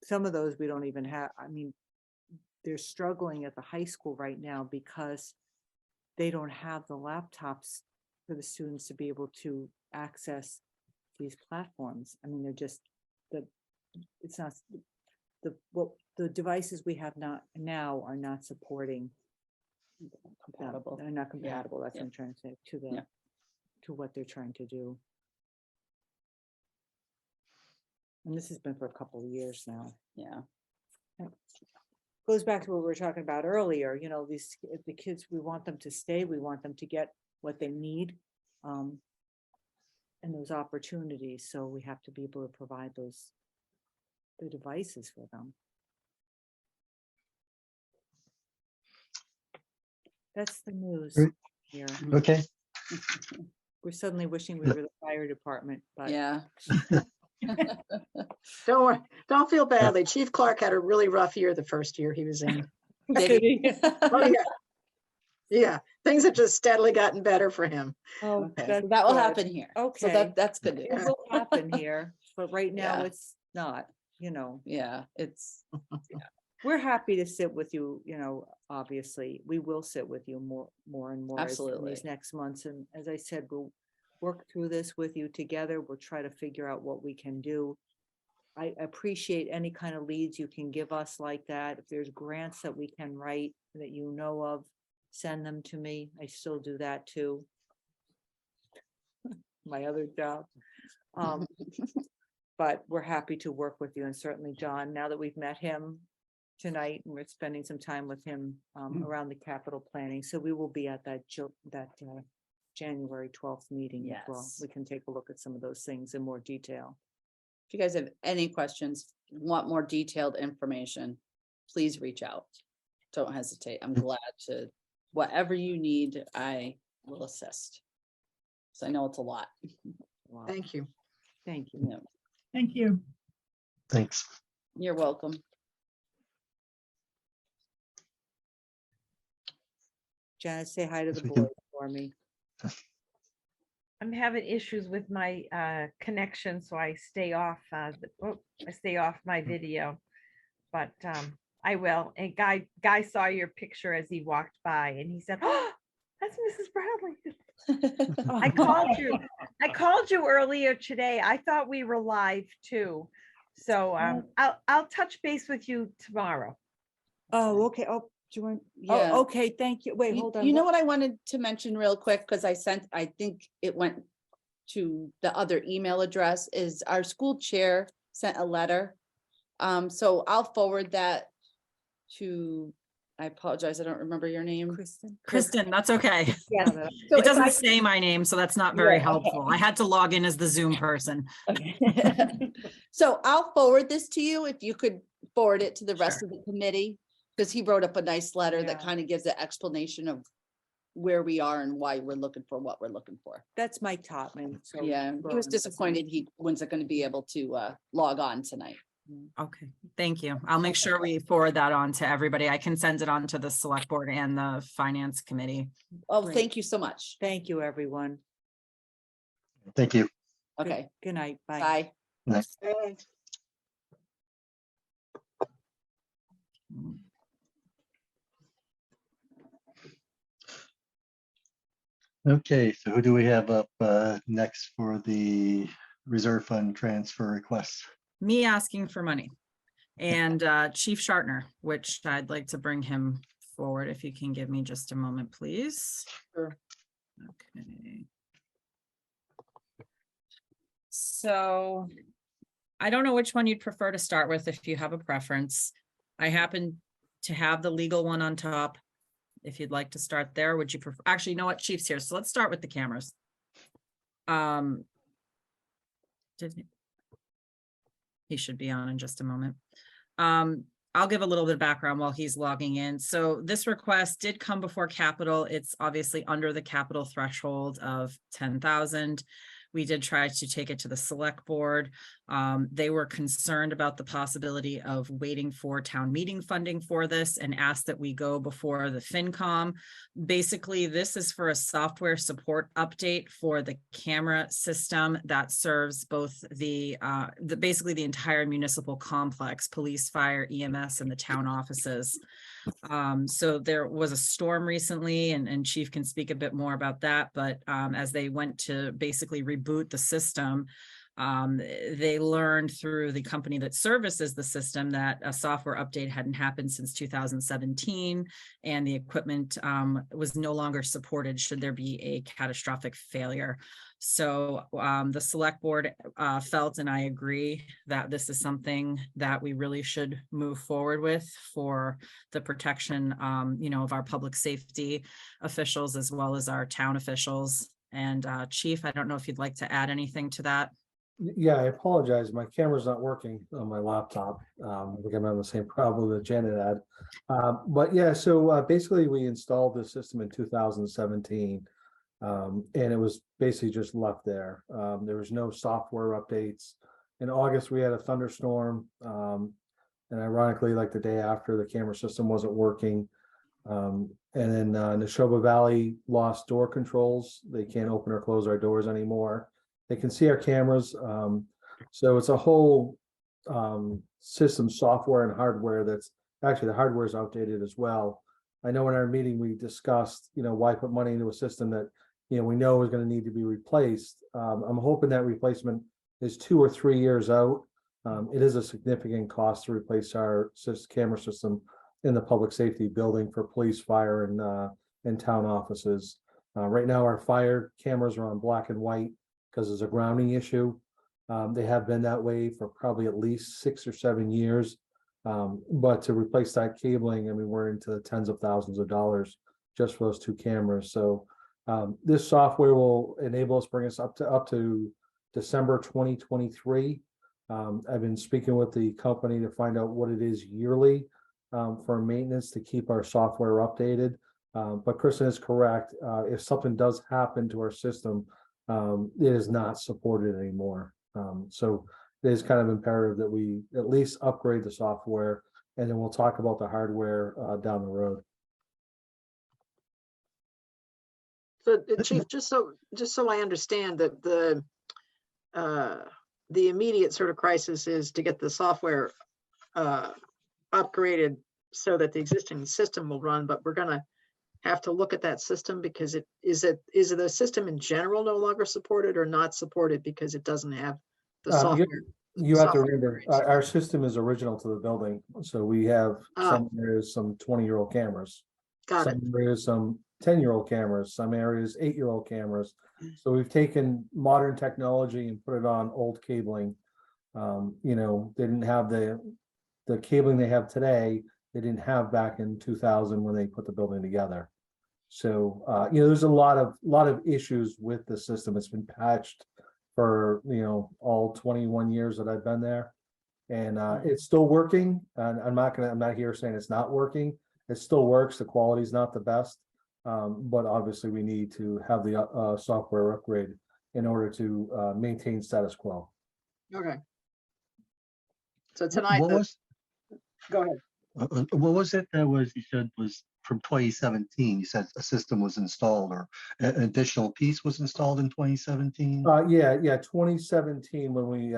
Some of those we don't even have. I mean, they're struggling at the high school right now because they don't have the laptops for the students to be able to access these platforms. I mean, they're just the devices we have now are not supporting Compatible. They're not compatible. That's Yeah. what I'm trying to say to what they're trying to do. And this has been for a couple of years now. Yeah. Goes back to what we were talking about earlier, the kids, we want them to stay, we want them to get what they need. And those opportunities, so we have to be able to provide the devices for them. That's the news Great. here. Okay, We're suddenly wishing we were the fire department, but Yeah. Don't worry, don't feel badly. Chief Clark had a really rough year the first year he was in. Did he? Oh, yeah. Yeah, things have just steadily gotten better for him. Oh, Okay, so that's that will good. happen here. So Okay. that's good It news. will happen here, but right now Yeah. it's not, Yeah, it's, We're happy to sit with you, obviously, we will sit with you more and more in Absolutely. these next months. And as I said, we'll work through this with you together. We'll try to figure out what we can do. I appreciate any kind of leads you can give us like that. If there's grants that we can write that you know of, send them to me. I still do that too. My other job. But we're happy to work with you, and certainly John, now that we've met him tonight and we're spending some time with him around the capital planning. So we will be at that January 12th meeting as well. Yes. We can take a look at some of those things in more detail. if you guys have any questions, want more detailed information, please reach out. Don't hesitate. I'm glad to, whatever you need, I will assist. So I know it's a lot. Wow. Thank you. Thank you. Yeah, Thank you. thanks. you're welcome. Janice, say hi to Yes, the we can. boys for me. I'm having issues with my connection, so I stay off my video. But I will. And Guy saw your picture as he walked by and he said, "Oh, that's Mrs. Bradley." I called you earlier today. I thought we were live too. So I'll touch base with you tomorrow. Oh, okay. Oh, do you want? Yeah. Oh, okay. Thank you. Wait, You hold on. you know what I wanted to mention real quick, because I think it went to the other email address, is our school chair sent a letter. So I'll forward that to, I apologize, I don't remember your name. Kristen, that's okay. Yes. So It if doesn't I- say my name, so that's not very Yeah, helpful. I had to log in as the Zoom person. Okay. So I'll forward this to you, if you could forward it to the rest of the committee, because he wrote up a nice letter that Yeah. kind of gives an explanation of where we are and why we're looking for what we're looking for. That's Mike Topman. So Yeah, he was disappointed he wasn't going to be able to log on tonight. Okay, thank you. I'll make sure we forward that on to everybody. I can send it on to the select board and the finance committee. Oh, Great. thank you so much. Thank you, everyone. Thank you. Good- Okay, Good night. Bye. bye. Thanks. Okay, so who do we have up next for the reserve fund transfer requests? Me asking for money. And Chief Shartner, which I'd like to bring him forward if you can give me just a moment, please. Sure. Okay. So I don't know which one you'd prefer to start with if you have a preference. I happen to have the legal one on top. If you'd like to start there, would you prefer? Actually, you know what? Chief's here. So let's start with the cameras. He should be on in just a moment. I'll give a little bit of background while he's logging in. So this request did come before capital. It's obviously under the capital threshold of 10,000. We did try to take it to the select board. They were concerned about the possibility of waiting for town meeting funding for this and asked that we go before the FinCom. Basically, this is for a software support update for the camera system that serves both basically the entire municipal complex, police, fire, EMS, and the town offices. So there was a storm recently, and Chief can speak a bit more about that, but as they went to basically reboot the system, they learned through the company that services the system that a software update hadn't happened since 2017, and the equipment was no longer supported should there be a catastrophic failure. So the select board felt, and I agree, that this is something that we really should move forward with for the protection, of our public safety officials as well as our town officials. And Chief, I don't know if you'd like to add anything to that. Yeah, I apologize. My camera's not working on my laptop. I think I'm having the same problem that Janet had. But yeah, so basically we installed the system in 2017. And it was basically just left there. There was no software updates. In August, we had a thunderstorm. And ironically, like the day after, the camera system wasn't working. And then Neshoba Valley lost door controls. They can't open or close our doors anymore. They can see our cameras. So it's a whole system software and hardware that's actually, the hardware is outdated as well. I know in our meeting, we discussed, why put money into a system that, we know is going to need to be replaced. I'm hoping that replacement is 2 or 3 years out. It is a significant cost to replace our camera system in the public safety building for police, fire, and town offices. Right now, our fire cameras are on black and white because there's a grounding issue. They have been that way for probably at least 6 or 7 years. But to replace that cabling, I mean, we're into the tens of thousands of dollars just for those 2 cameras. So this software will enable us, bring us up to December 2023. I've been speaking with the company to find out what it is yearly for maintenance to keep our software updated. But Kristen is correct. If something does happen to our system, it is not supported anymore. So it is kind of imperative that we at least upgrade the software, and then we'll talk about the hardware down the road. So Chief, just so I understand that the immediate sort of crisis is to get the software upgraded so that the existing system will run, but we're gonna have to look at that system because is it the system in general no longer supported or not supported because it doesn't have the software? You have to software remember, upgrades? our system is original to the building, so we have some areas, some 20-year-old cameras. Got it. Some areas, some 10-year-old cameras, some areas, 8-year-old cameras. So we've taken modern technology and put it on old cabling. They didn't have the cabling they have today. They didn't have back in 2000 when they put the building together. So there's a lot of issues with the system. It's been patched for all 21 years that I've been there, and it's still working. And I'm not here saying it's not working. It still works. The quality is not the best, But obviously we need to have the software upgrade in order to maintain status quo. Okay. So tonight, What was, go ahead. what was it that was, you said was from 2017? You said a system was installed or an additional piece was installed in 2017? Yeah, 2017, when we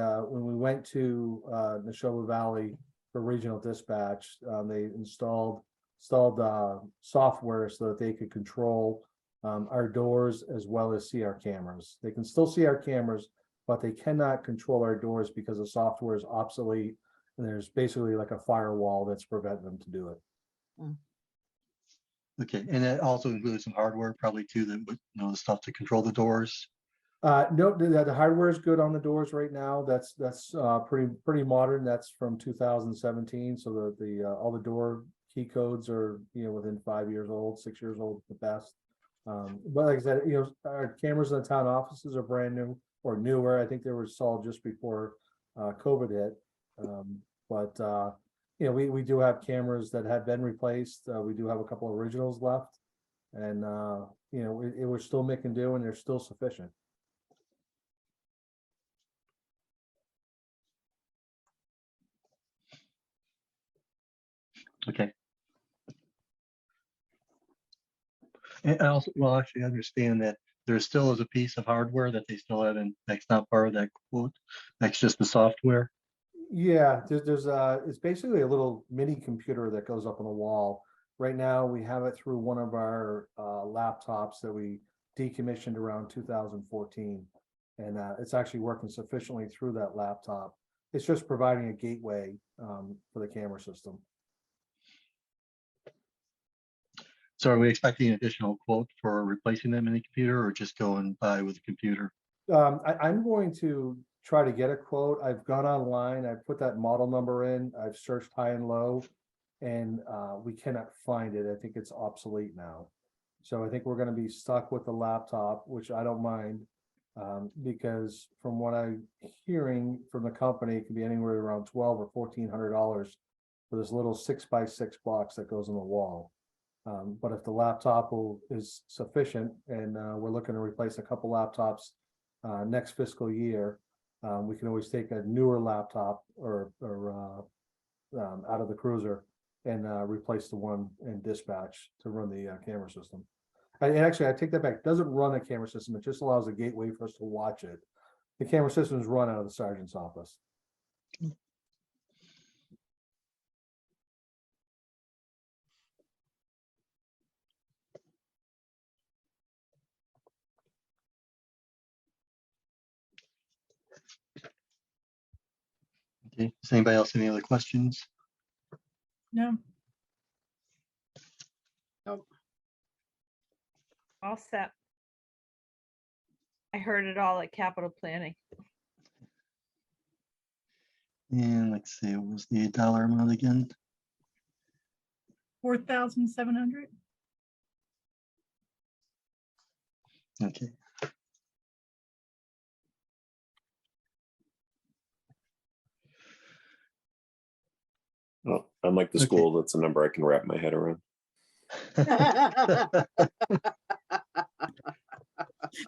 went to Neshoba Valley for regional dispatch, they installed software so that they could control our doors as well as see our cameras. They can still see our cameras, but they cannot control our doors because the software is obsolete. And there's basically like a firewall that's preventing them to do it. Okay, and that also includes some hardware probably too, that would, the stuff to control the doors. No, the hardware is good on the doors right now. That's pretty modern. That's from 2017. So the all the door key codes are within 5 years old, 6 years old at the best. But like I said, our cameras in the town offices are brand new or newer. I think they were installed just before COVID hit. But we do have cameras that have been replaced. We do have a couple of originals left, and we're still making do, and they're still sufficient. Okay. And I also, well, actually understand that there still is a piece of hardware that they still haven't, that's not part of that quote. That's just the software. Yeah, it's basically a little mini computer that goes up on the wall. Right now, we have it through one of our laptops that we decommissioned around 2014. And it's actually working sufficiently through that laptop. It's just providing a gateway for the camera system. So are we expecting an additional quote for replacing that mini computer or just going by with the computer? I'm going to try to get a quote. I've gone online, I've put that model number in, I've searched high and low, and we cannot find it. I think it's obsolete now. So I think we're going to be stuck with the laptop, which I don't mind, because from what I'm hearing from the company, it could be anywhere around $1,200 or $1,400 for this little 6x6 box that goes on the wall. But if the laptop is sufficient, and we're looking to replace a couple laptops next fiscal year, we can always take a newer laptop or out of the cruiser and replace the one in dispatch to run the camera system. And actually, I take that back. It doesn't run a camera system. It just allows a gateway for us to watch it. The camera system is run out of the sergeant's office. Okay, does anybody else have any other questions? No, All set. I heard it all at capital planning. And let's see, what was the dollar amount again? 4,700. Okay. Well, unlike the Okay. school, that's a number I can wrap my head around.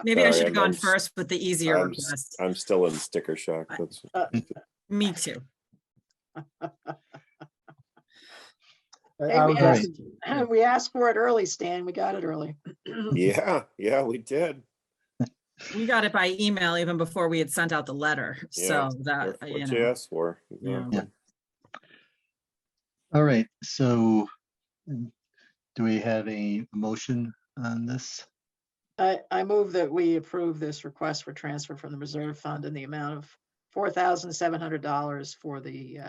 Maybe I Sorry, should have gone I'm first with the easier request. I'm still in sticker shock. That's Me too. Hey, would just- we asked for it early, Stan. We got it early. yeah, we did. We got it by email even before we had sent out the letter. Yeah, So that, What you you know, asked for. Yeah. exactly. All right, so do we have a motion on this? I move that we approve this request for transfer from the reserve fund in the amount of $4,700 for the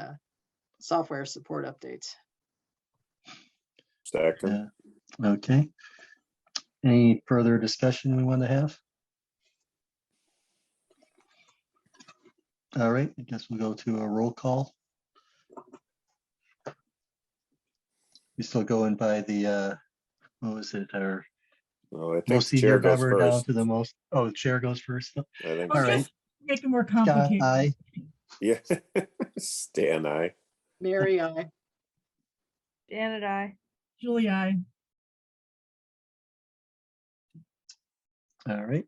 software support updates. Second. Okay. Any further discussion we want to have? All right, I guess we'll go to a roll call. We still going by the, what was it, our Oh, I think most the senior chair goes member down first. to the most, oh, the chair goes first. I think. Oh, All right. just make it more Scott, complicated. aye. Yeah. Stan, I. Mary, I. Dan and I. Julie, I. All right,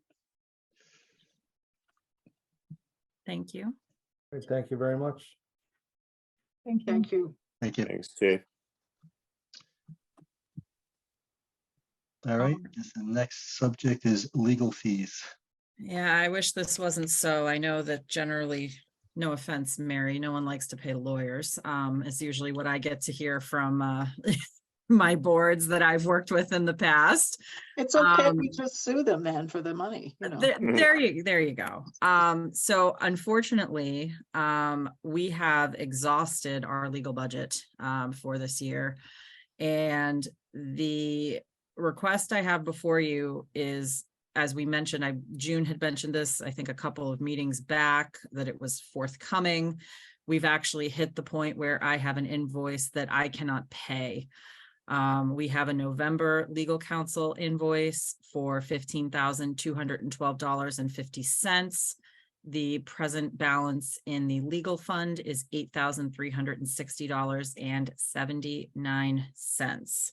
Thank you. Great, thank you very much. Thank you. Thank you. thank you. Thanks, Chief. All right, I guess the next subject is legal fees. Yeah, I wish this wasn't so. I know that generally, no offense, Mary, no one likes to pay lawyers. It's usually what I get to hear from my boards that I've worked with in the past. It's okay, we Um, just sue them then for the money, you know. There you go. So unfortunately, we have exhausted our legal budget for this year. And the request I have before you is, as we mentioned, June had mentioned this, I think a couple of meetings back, that it was forthcoming. We've actually hit the point where I have an invoice that I cannot pay. We have a November legal counsel invoice for $15,212.50. The present balance in the legal fund is $8,360.79.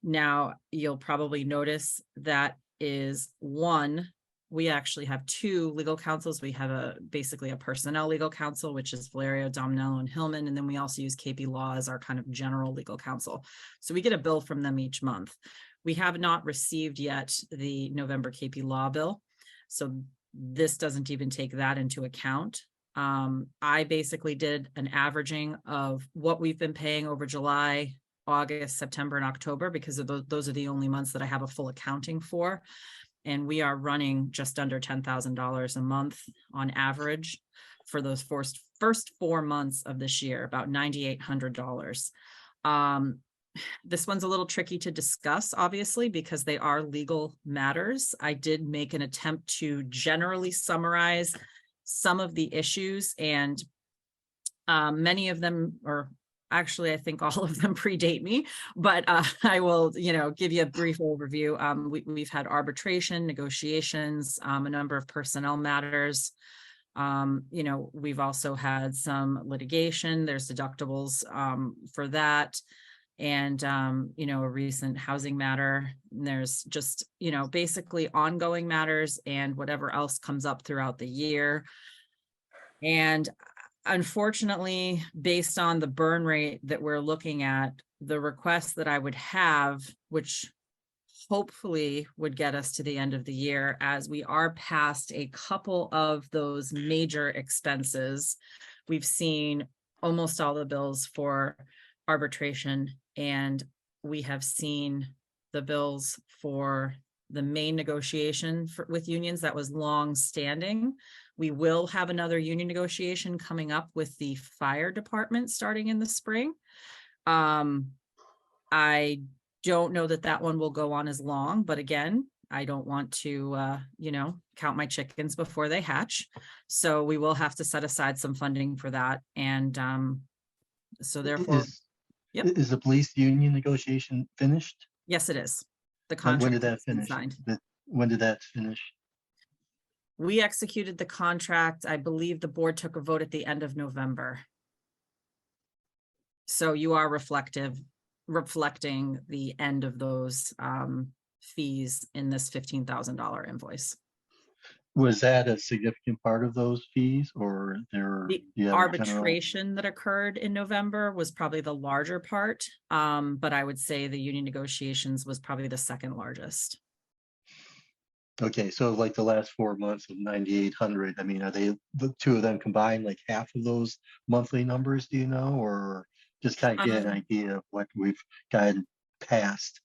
Now, you'll probably notice that is one, we actually have two legal counsels. We have basically a personnel legal counsel, which is Valerio, Dominello, and Hillman. And then we also use KP Law as our kind of general legal counsel. So we get a bill from them each month. We have not received yet the November KP Law bill. So this doesn't even take that into account. I basically did an averaging of what we've been paying over July, August, September, and October, because of those are the only months that I have a full accounting for. And we are running just under $10,000 a month on average for those first 4 months of this year, about $9,800. This one's a little tricky to discuss, obviously, because they are legal matters. I did make an attempt to generally summarize some of the issues, and many of them, or actually, I think all of them predate me, but I will, give you a brief overview. We've had arbitration, negotiations, a number of personnel matters. We've also had some litigation. There's deductibles for that. And, a recent housing matter. And there's just, basically ongoing matters and whatever else comes up throughout the year. And unfortunately, based on the burn rate that we're looking at, the request that I would have, which hopefully would get us to the end of the year, as we are past a couple of those major expenses. We've seen almost all the bills for arbitration, and we have seen the bills for the main negotiation with unions that was long standing. We will have another union negotiation coming up with the fire department starting in the spring. I don't know that one will go on as long, but again, I don't want to, count my chickens before they hatch. So we will have to set aside some funding for that. And so therefore, yep. Is the police union negotiation finished? Yes, it is. The When contract did that has been finish? signed. When did that finish? We executed the contract. I believe the board took a vote at the end of November. So you are reflecting the end of those fees in this $15,000 invoice. Was that a significant part of those fees, or there? The you have a general- arbitration that occurred in November was probably the larger part, but I would say the union negotiations was probably the second largest. Okay, so like the last 4 months of 9,800, I mean, are they the two of them combined, like half of those monthly numbers, do you know, or just kind of get an idea of what we've gotten past?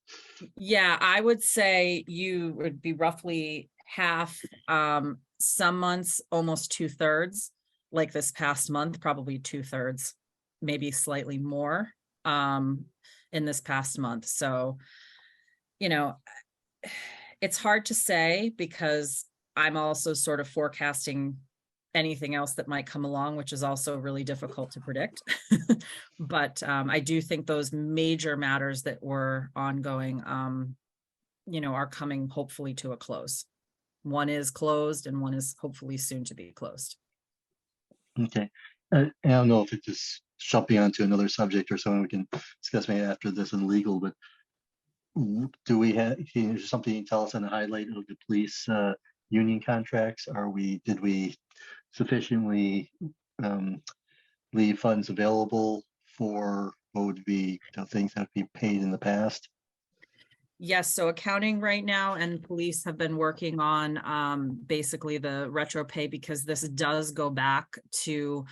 Yeah, I would say you would be roughly half, some months, almost 2/3, like this past month, probably 2/3, maybe slightly more, in this past month. So, it's hard to say because I'm also sort of forecasting anything else that might come along, which is also really difficult to predict. But I do think those major matters that were ongoing, are coming hopefully to a close. One is closed and one is hopefully soon to be closed. Okay, I don't know if it's just jumping onto another subject or something we can discuss maybe after this in legal, but do we have, can you something you can tell us on the highlight of the police union contracts? Did we sufficiently leave funds available for what would be things that have been paid in the past? Yes, so accounting right now and police have been working on basically the retro pay, because this does go back to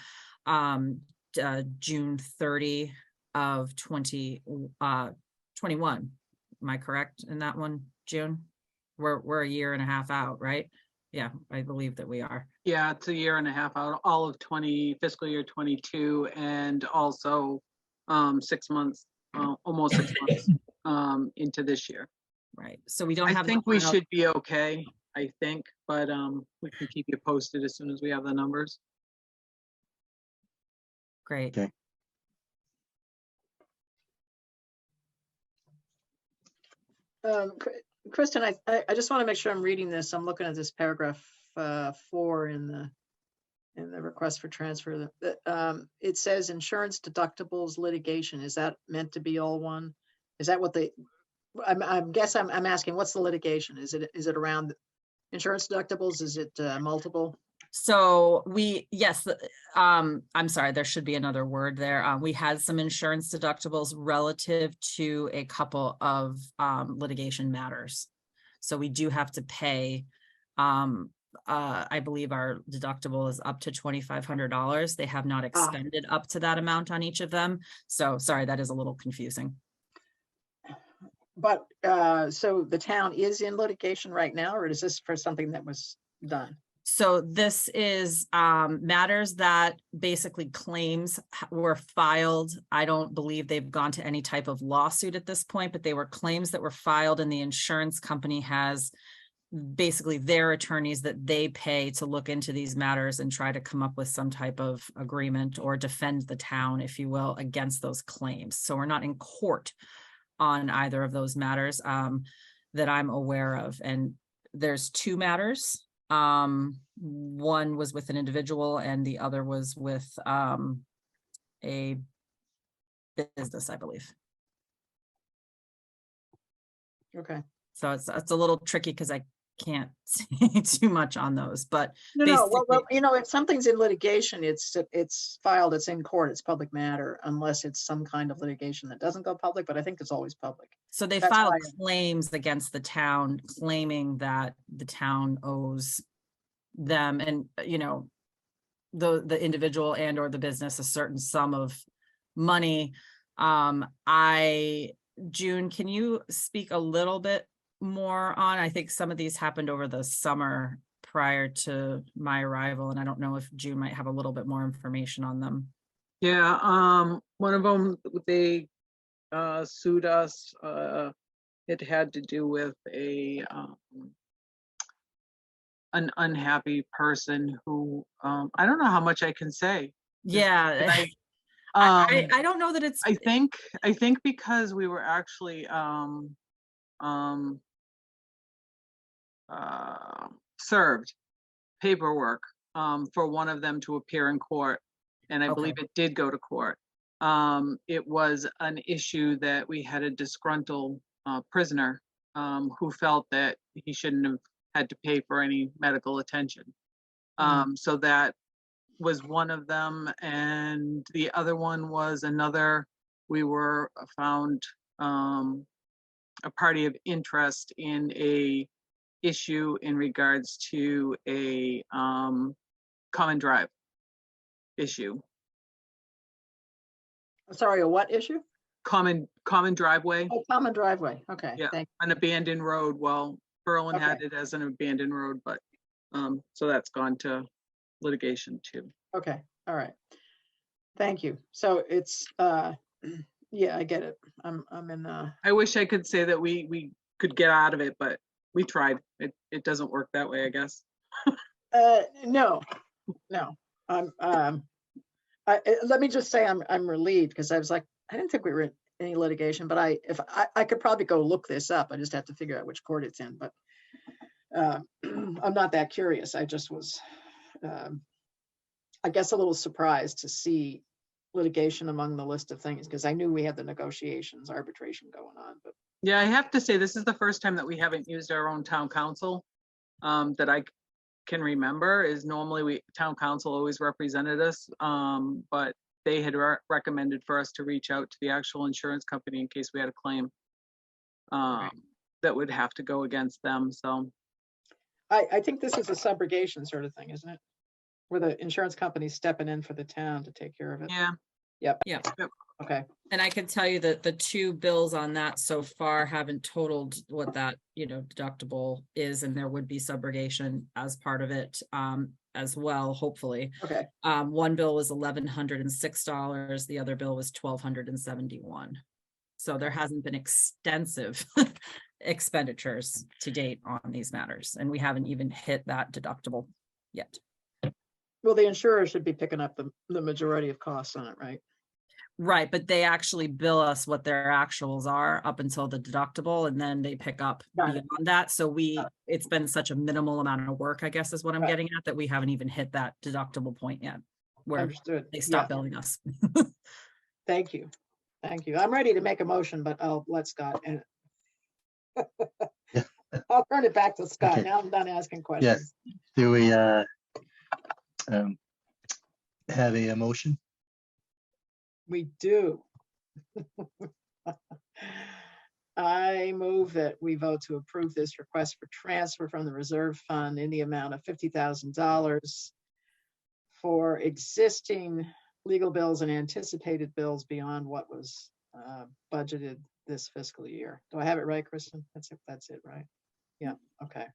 June 30 of 2021. Am I correct in that one, June? We're a year and a half out, right? Yeah, I believe that we are. Yeah, it's a year and a half out, all of fiscal year 22, and also 6 months, almost 6 months into this year. Right, so we don't I have. the think we final- should be okay, I think, but we can keep you posted as soon as we have the numbers. Great. Okay. Kristen, I just want to make sure I'm reading this. I'm looking at this paragraph 4 in the request for transfer. It says insurance deductibles litigation. Is that meant to be all one? Is that what I'm asking, what's the litigation? Is it around insurance deductibles? Is it multiple? So yes, I'm sorry, there should be another word there. We had some insurance deductibles relative to a couple of litigation matters. So we do have to pay, I believe our deductible is up to $2,500. They have not expended up to that amount on each of them. So sorry, that is a little confusing. But so the town is in litigation right now, or is this for something that was done? So this is matters that basically claims were filed. I don't believe they've gone to any type of lawsuit at this point, but they were claims that were filed, and the insurance company has basically their attorneys that they pay to look into these matters and try to come up with some type of agreement or defend the town, if you will, against those claims. So we're not in court on either of those matters that I'm aware of. And there's 2 matters. One was with an individual and the other was with a business, I believe. Okay. So it's a little tricky because I can't say too much on those, but No. Well, if something's in litigation, it's filed, it's in court, it's public matter, unless it's some kind of litigation that doesn't go public, but I think it's always public. so they That's filed why- claims against the town, claiming that the town owes them and, the individual and or the business a certain sum of money. June, can you speak a little bit more on, I think some of these happened over the summer prior to my arrival, and I don't know if June might have a little bit more information on them. Yeah, one of them, they sued us. It had to do with an unhappy person who, I don't know how much I can say. Yeah. I I don't know that it's. I think because we were actually served paperwork for one of them to appear in court, and I believe it did go to court. It was an issue that we had a disgruntled prisoner who felt that he shouldn't have had to pay for any medical attention. So that was one of them, and the other one was another. We were found a party of interest in a issue in regards to a common drive issue. Sorry, a what issue? Common driveway. Oh, common driveway. Okay. Yeah, Thank an abandoned road. Well, Berlin had Okay. it as an abandoned road, but so that's gone to litigation too. Okay. All right. Thank you. So it's yeah, I get it. I'm in I wish I could say that we could get out of it, but we tried. It doesn't work that way, I guess. no. Let me just say I'm relieved, because I was like, I didn't think we were in any litigation, but I could probably go look this up. I just have to figure out which court it's in, but I'm not that curious. I just was, I guess, a little surprised to see litigation among the list of things, because I knew we had the negotiations, arbitration going on, but Yeah, I have to say, this is the first time that we haven't used our own town council that I can remember. Is normally town council always represented us, but they had recommended for us to reach out to the actual insurance company in case we had a claim that would have to go against them, so. I think this is a subrogation sort of thing, isn't it? Where the insurance company's stepping in for the town to take care of it. Yeah. Yep. Yeah. Okay. And I can tell you that the two bills on that so far haven't totaled what that, deductible is, and there would be subrogation as part of it, as well, hopefully. Okay. One bill was $1,106, the other bill was $1,271. So there hasn't been extensive expenditures to date on these matters, and we haven't even hit that deductible yet. Well, the insurer should be picking up the majority of costs on it, right? Right, but they actually bill us what their actuals are up until the deductible, and then they pick up Got it. beyond that. So it's been such a minimal amount of work, I guess, is what I'm Right. getting at, that we haven't even hit that deductible point yet, where Understood. they Yeah. stop billing us. Thank you. Thank you. I'm ready to make a motion, but I'll let Scott. And I'll turn it back to Scott. Okay. Now I'm done asking Yes. questions. Do we have a motion? We do. I move that we vote to approve this request for transfer from the reserve fund in the amount of $50,000 for existing legal bills and anticipated bills beyond what was budgeted this fiscal year. Do I have it right, Kristen? That's it, right? Yeah, okay.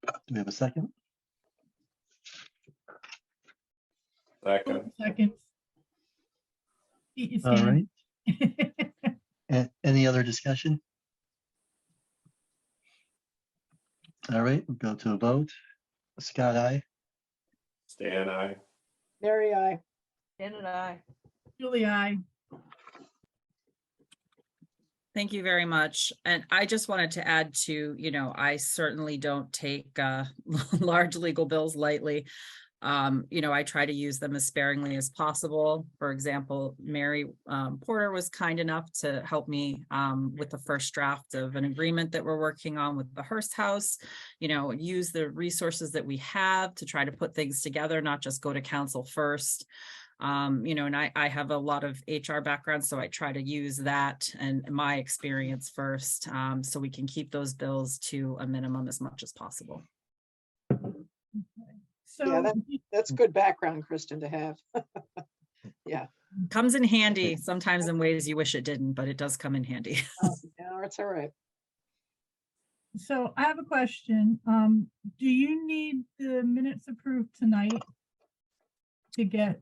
Do we have a second? Second. Second. Pete is All right. in. Any other discussion? All right, we'll go to a vote. Scott, aye. Stan, I. Mary, I. Dan and I. Julie, I. Thank you very much. And I just wanted to add to, I certainly don't take large legal bills lightly. I try to use them as sparingly as possible. For example, Mary Porter was kind enough to help me with the first draft of an agreement that we're working on with the Hearst House, use the resources that we have to try to put things together, not just go to council first. And I have a lot of HR background, so I try to use that and my experience first, so we can keep those bills to a minimum as much as possible. Yeah, So, that's good background, Kristen, to have. Yeah. Comes in handy sometimes in ways you wish it didn't, but it does come in handy. Yeah, it's all right. so I have a question. Do you need the minutes approved tonight to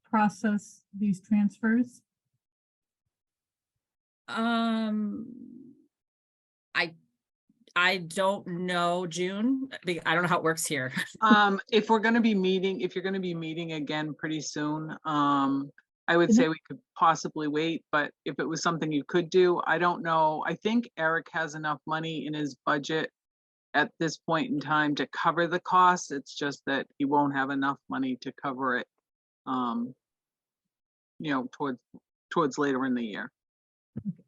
process these transfers? I don't know, June. I don't know how it works here. If you're gonna be meeting again pretty soon, I would say we could possibly wait, but if it was something you could do, I don't know. I think Eric has enough money in his budget at this point in time to cover the costs. It's just that he won't have enough money to cover it, towards later in the year.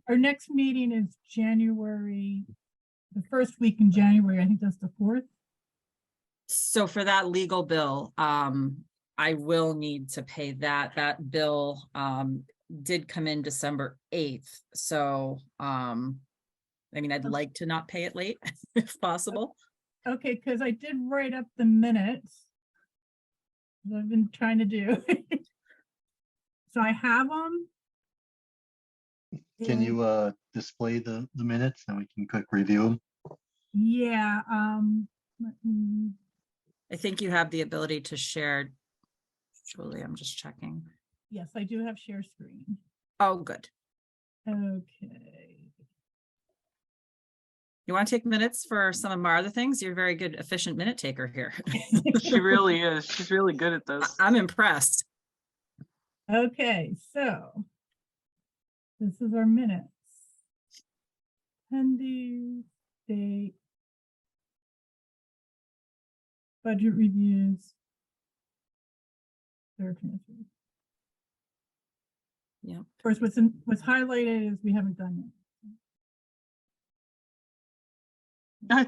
Our next meeting is January, the first week in January. I think that's the 4th. So for that legal bill, I will need to pay that. That bill did come in December 8th. So I'd like to not pay it late if possible. Okay, because I did write up the minutes that I've been trying to do. So I have them. Can you display the minutes and we can quick review them? Yeah, let me, I think you have the ability to share. Julie, I'm just checking. yes, I do have share screen. Oh, good. Okay. You want to take minutes for some of our other things? You're a very good, efficient minute taker here. She really is. She's really good at this. I'm impressed. Okay, so this is our minutes. Pending date. Budget reviews. Third transfer. Yeah. Of course, what's highlighted is we haven't done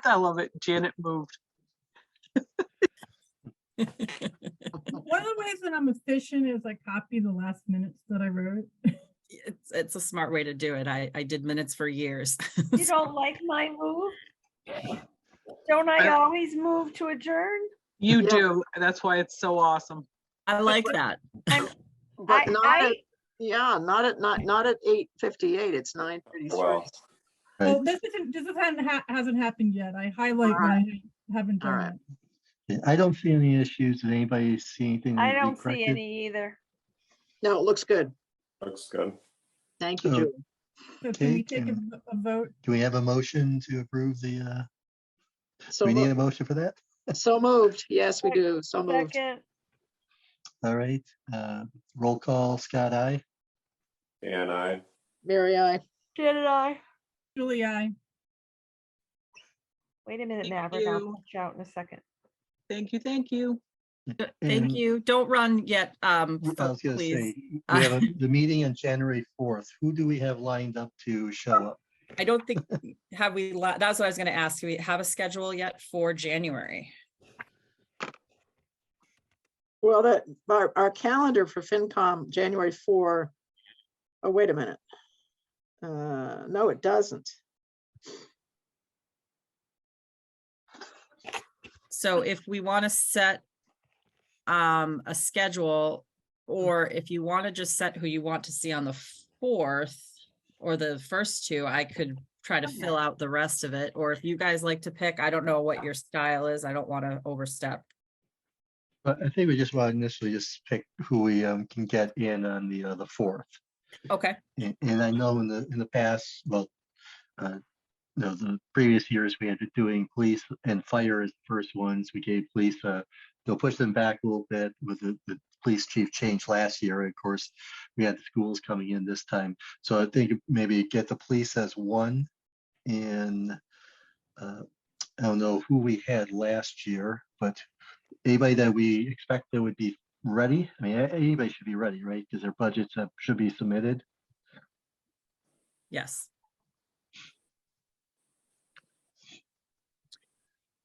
I love it. Janet moved. it. One of the ways that I'm efficient is I copy the last minutes that I wrote. It's a smart way to do it. I did minutes for years. You don't like my move? Don't I always move to adjourn? You Yeah. do. That's why it's so awesome. I like that. But not I, at, yeah, not at 8:58, it's 9:33. Well, Oh, this hasn't happened yet. I highlight when I haven't All done right. it. Yeah, I don't see any issues. Does anybody see anything? that I needs to be don't see corrected? any either. No, it looks good. looks good. Thank you, Oh. Julie. So can we Okay, take a vote? Do we have a motion to approve the, do So we need a mo- motion for that? so moved. Yes, we do. So moved. Second, All right, roll call, Scott, aye. And I, Mary, I. Janet, I. Julie, I. Wait a minute, Thank Maverick, I'll you. punch you out in a second. Thank you. Thank you. Thank And you. Don't run yet, I was gonna please. say, we have the meeting on January 4th. Who do we have lined up to show up? I don't think, have we, that's what I was gonna ask. Do we have a schedule yet for January? Well, that, our calendar for FinCom, January 4. Oh, wait a minute. No, it doesn't. So if we want to set a schedule, or if you want to just set who you want to see on the 4th or the first two, I could try to fill out the rest of it. Or if you guys like to pick, I don't know what your style is. I don't want to overstep. But I think we just want to initially just pick who we can get in on the 4th. Okay. And I know in the past, well, the previous years we had been doing police and fire as the first ones. We gave police, they'll push them back a little bit with the police chief change last year. Of course, we had the schools coming in this time. So I think maybe get the police as one, and I don't know who we had last year, but anybody that we expect that would be ready. I mean, anybody should be ready, right? Because their budgets should be submitted. Yes.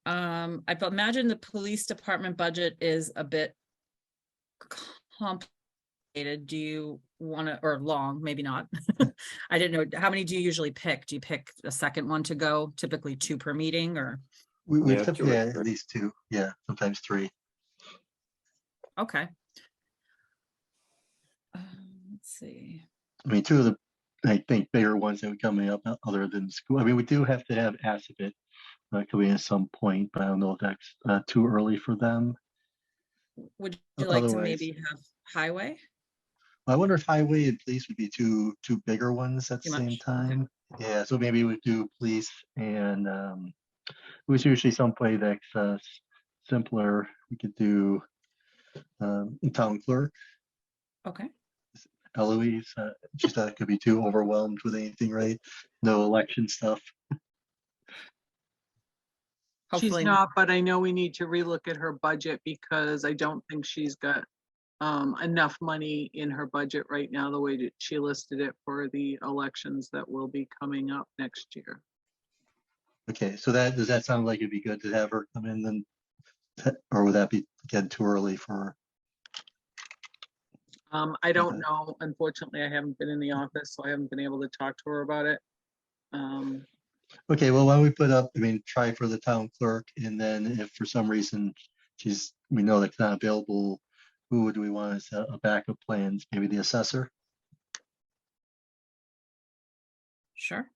I imagine the police department budget is a bit complicated. Do you want to, or long, maybe not. I didn't know, how many do you usually pick? Do you pick a second one to go, typically 2 per meeting, or? We Yeah, typically two or had three. at least 2, yeah, sometimes 3. Okay. Let's see. I mean, 2 of the, I think, bigger ones that would coming up other than school. I mean, we do have to have Assabet coming at some point, but I don't know if that's too early for them. Would you like to Otherwise- maybe have highway? I wonder if highway and police would be two bigger ones at the Too same much, okay. time. Yeah, so maybe we do police and it was usually someplace that's simpler. We could do town clerk, Okay. Eloise. Just that could be too overwhelmed with anything, right? No election stuff. She's Hopefully, not, but I know we need to relook at her budget because I don't think she's got enough money in her budget right now, the way that she listed it for the elections that will be coming up next year. Okay, so does that sound like it'd be good to have her come in then? Or would that be again too early for her? I don't Okay. know. Unfortunately, I haven't been in the office, so I haven't been able to talk to her about it. Okay, well, why don't we put up, I mean, try for the town clerk, and then if for some reason we know that's not available, who would we want as a backup plans? Maybe the assessor? sure.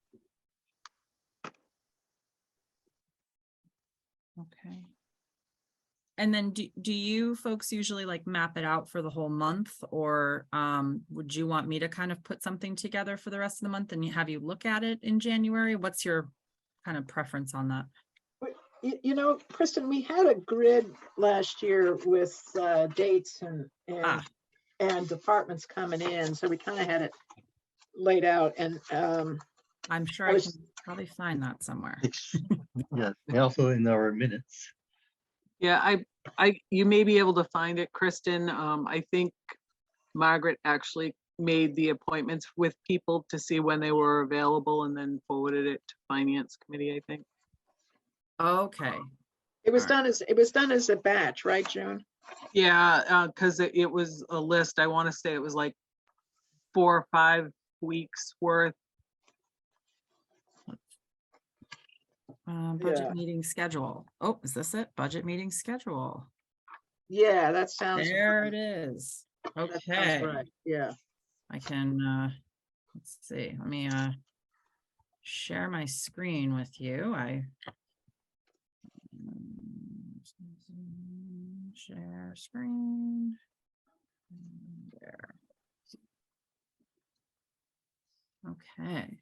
Okay. And then do you folks usually like map it out for the whole month, or would you want me to kind of put something together for the rest of the month and have you look at it in January? What's your kind of preference on that? You know, Kristen, we had a grid last year with dates and departments coming in, so we kind of had it laid out, and I'm sure I I was- can probably find that somewhere. Yeah, and also in our minutes. Yeah, you may be able to find it, Kristen. I think Margaret actually made the appointments with people to see when they were available and then forwarded it to finance committee, I think. Okay, It was Alright. done as a batch, right, June? Yeah, because it was a list. I want to say it was like 4 or 5 weeks worth. budget Yeah. meeting schedule. Oh, is this it? Budget meeting schedule. Yeah, that sounds. There right. it is. That sounds Okay, right. Yeah. I can, let's see, let me, share my screen with you. Share screen. There. Okay.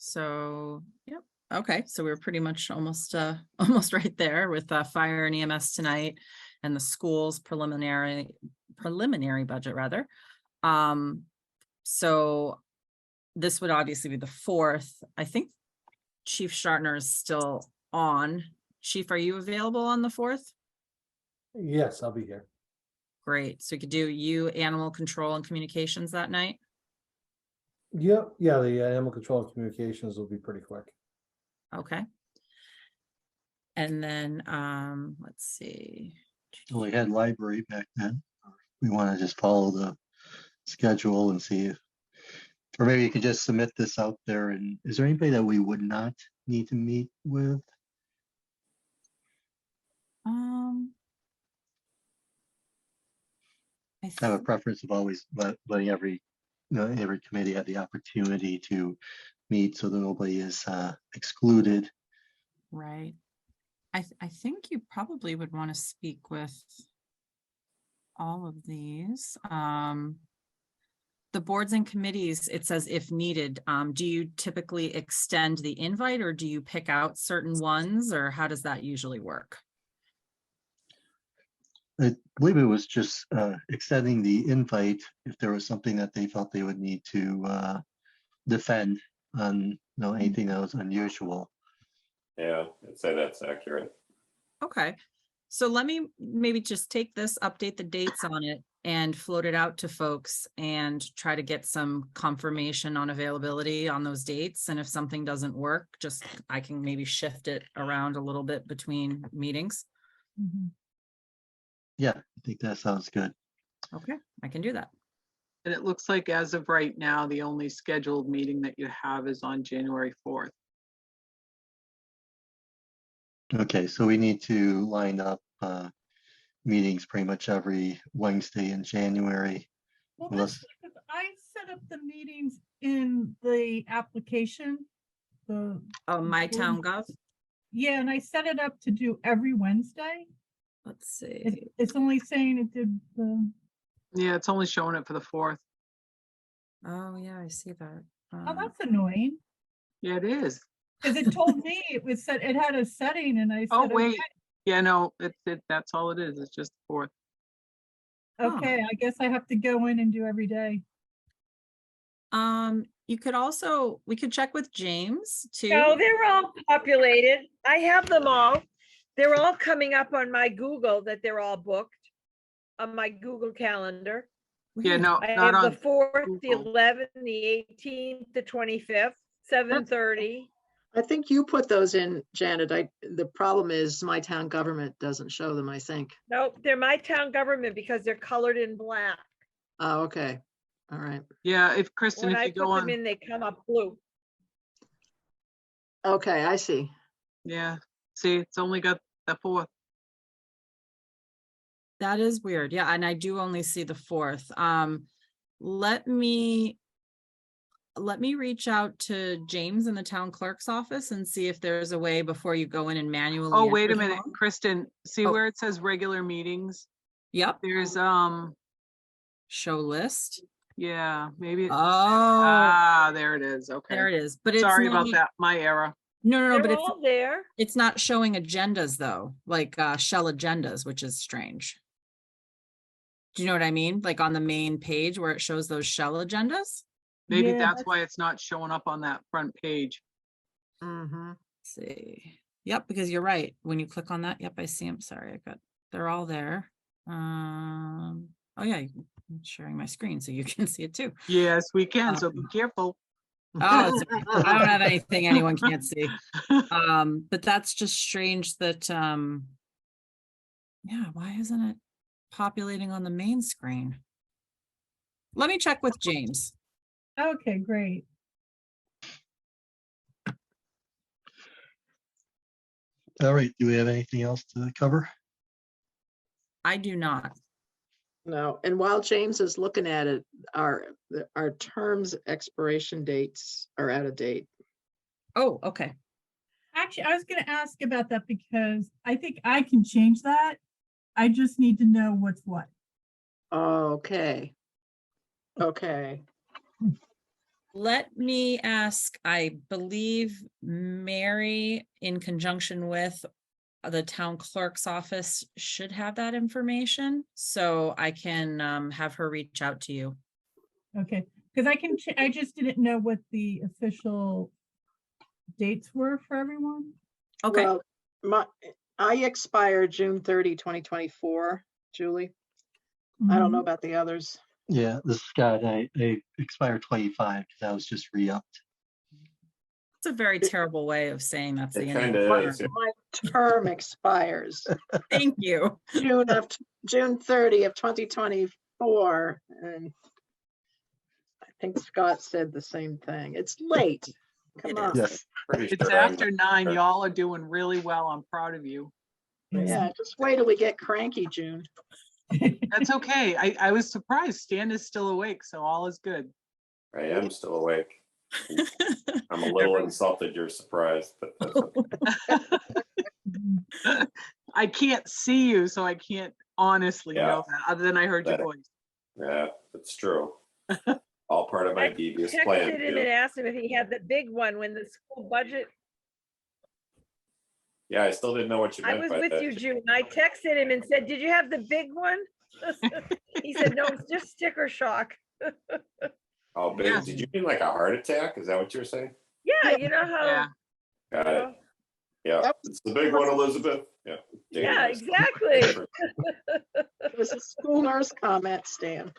So, yep, okay, so we're pretty much almost almost right there with fire and EMS tonight and the school's preliminary budget rather. So this would obviously be the 4th. I think Chief Shartner is still on. Chief, are you available on the 4th? Yes, I'll be here. Great. So you could do you, animal control and communications that night? Yep, yeah, the animal control and communications will be pretty quick. Okay. And then, let's see. So we had library back then. We want to just follow the schedule and see if, or maybe you could just submit this out there. And is there anybody that we would not need to meet with? I I have a think- preference of always letting every committee have the opportunity to meet so that nobody is excluded. Right. I think you probably would want to speak with all of these. The boards and committees, it says if needed, do you typically extend the invite or do you pick out certain ones, or how does that usually work? I believe it was just extending the invite if there was something that they felt they would need to defend on anything that was unusual. Yeah, I'd say that's accurate. Okay, so let me maybe just take this, update the dates on it and float it out to folks and try to get some confirmation on availability on those dates. And if something doesn't work, just I can maybe shift it around a little bit between meetings. Mhm. Yeah, I think that sounds good. Okay, I can do that. And it looks like as of right now, the only scheduled meeting that you have is on January 4th. Okay, so we need to line up meetings pretty much every Wednesday in January. Well, Unless- that's because I set up the meetings in the application. Oh, My Town Gov. Yeah, and I set it up to do every Wednesday. Let's see. It's only saying it did the, Yeah, it's only showing it for the 4th. Oh, yeah, I see that. oh, that's annoying. Yeah, it is. Because it told me it was set, it had a setting and I said, Oh, wait. okay, Yeah, no, that's all it is. It's just the 4th. okay, I guess I have to go in and do every day. You could also, we could check with James too. No, they're all populated. I have them all. They're all coming up on my Google that they're all booked on my Google Calendar. Yeah, no, I not have the on. 4th, the Google. 11th, the 18th, the 25th, 7:30. I think you put those in, Janet. The problem is my town government doesn't show them, I think. Nope, they're my town government because they're colored in black. Oh, okay. All right. Yeah, if Kristen, When if I you put go them on, in, they come up blue. Okay, I see. yeah, see, it's only got the 4th. That is weird. Yeah, and I do only see the 4th. Let me reach out to James in the town clerk's office and see if there's a way before you go in and manually. Oh, wait a enter them minute, all. Kristen, see Oh. where it says regular meetings? Yep, There's, show list. yeah, maybe. Oh, There it is. Okay. there it is. But it's Sorry about not- that. My error. No, but They're it's all there. it's not showing agendas though, like shell agendas, which is strange. Do you know what I mean? Like on the main page where it shows those shell agendas? Maybe Yeah, that's why it's not showing up on that front page. Mm-hmm. Let's see. Yep, because you're right. When you click on that, yep, I see them. Sorry, they're all there. Oh yeah, I'm sharing my screen so you can see it too. Yes, we can, so be Um, careful. Oh, it's okay. I don't have anything anyone can't see. But that's just strange that, yeah, why isn't it populating on the main screen? Let me check with James. Okay, great. All right, do we have anything else to cover? I do not. No, and while James is looking at it, our terms expiration dates are out of date. Oh, okay. Actually, I was gonna ask about that because I think I can change that. I just need to know what's what. Okay. Okay. Let me ask, I believe Mary, in conjunction with the town clerk's office, should have that information. So I can have her reach out to you. Okay, because I just didn't know what the official dates were for everyone. Okay. Well, I expire June 30, 2024, Julie. I don't know Mhm. about the others. Yeah, this is Scott. I expired 25 because I was just re-upped. It's a very terrible way of saying that's the It end. of kinda the is, term. My term expires Thank you. June 30 of 2024, and I think Scott said the same thing. It's late. Come It on. is. Yes. Pretty It's sure I'm after 9. Y'all are doing really well. I'm proud of you. Yeah, just wait till we get cranky, June. That's okay. I was surprised. Stan is still awake, so all is good. I am still awake. I'm a little insulted you're surprised, but that's okay. I can't see you, so I can't honestly Yeah. know that, other than I heard your Better. voice. Yeah, it's true. All part of my I devious texted plan. him and too. asked him if he had the big one when the school budget. Yeah, I still didn't know what you I meant was by with that. you, June. I texted him and said, did you have the big one? He said, no, it's just sticker shock. Oh, big. Yeah. Did you mean like a heart attack? Is that what you're saying? Yeah, you know how, Yeah. Got you it. know, Yeah, That it's the big one, Elizabeth. Yeah. yeah, dangerous. exactly. It was a school nurse comment, Stan.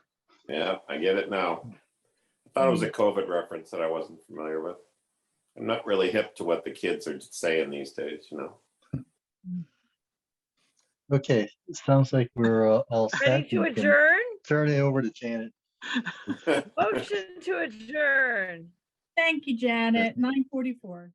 Yeah, I get it now. I thought it was a COVID reference that I wasn't familiar with. I'm not really hip to what the kids are saying these days, you know. Okay, it sounds like we're all set. Ready to We can adjourn? Turn it over to Janet. Motion to adjourn. Thank you, Janet. 9:44.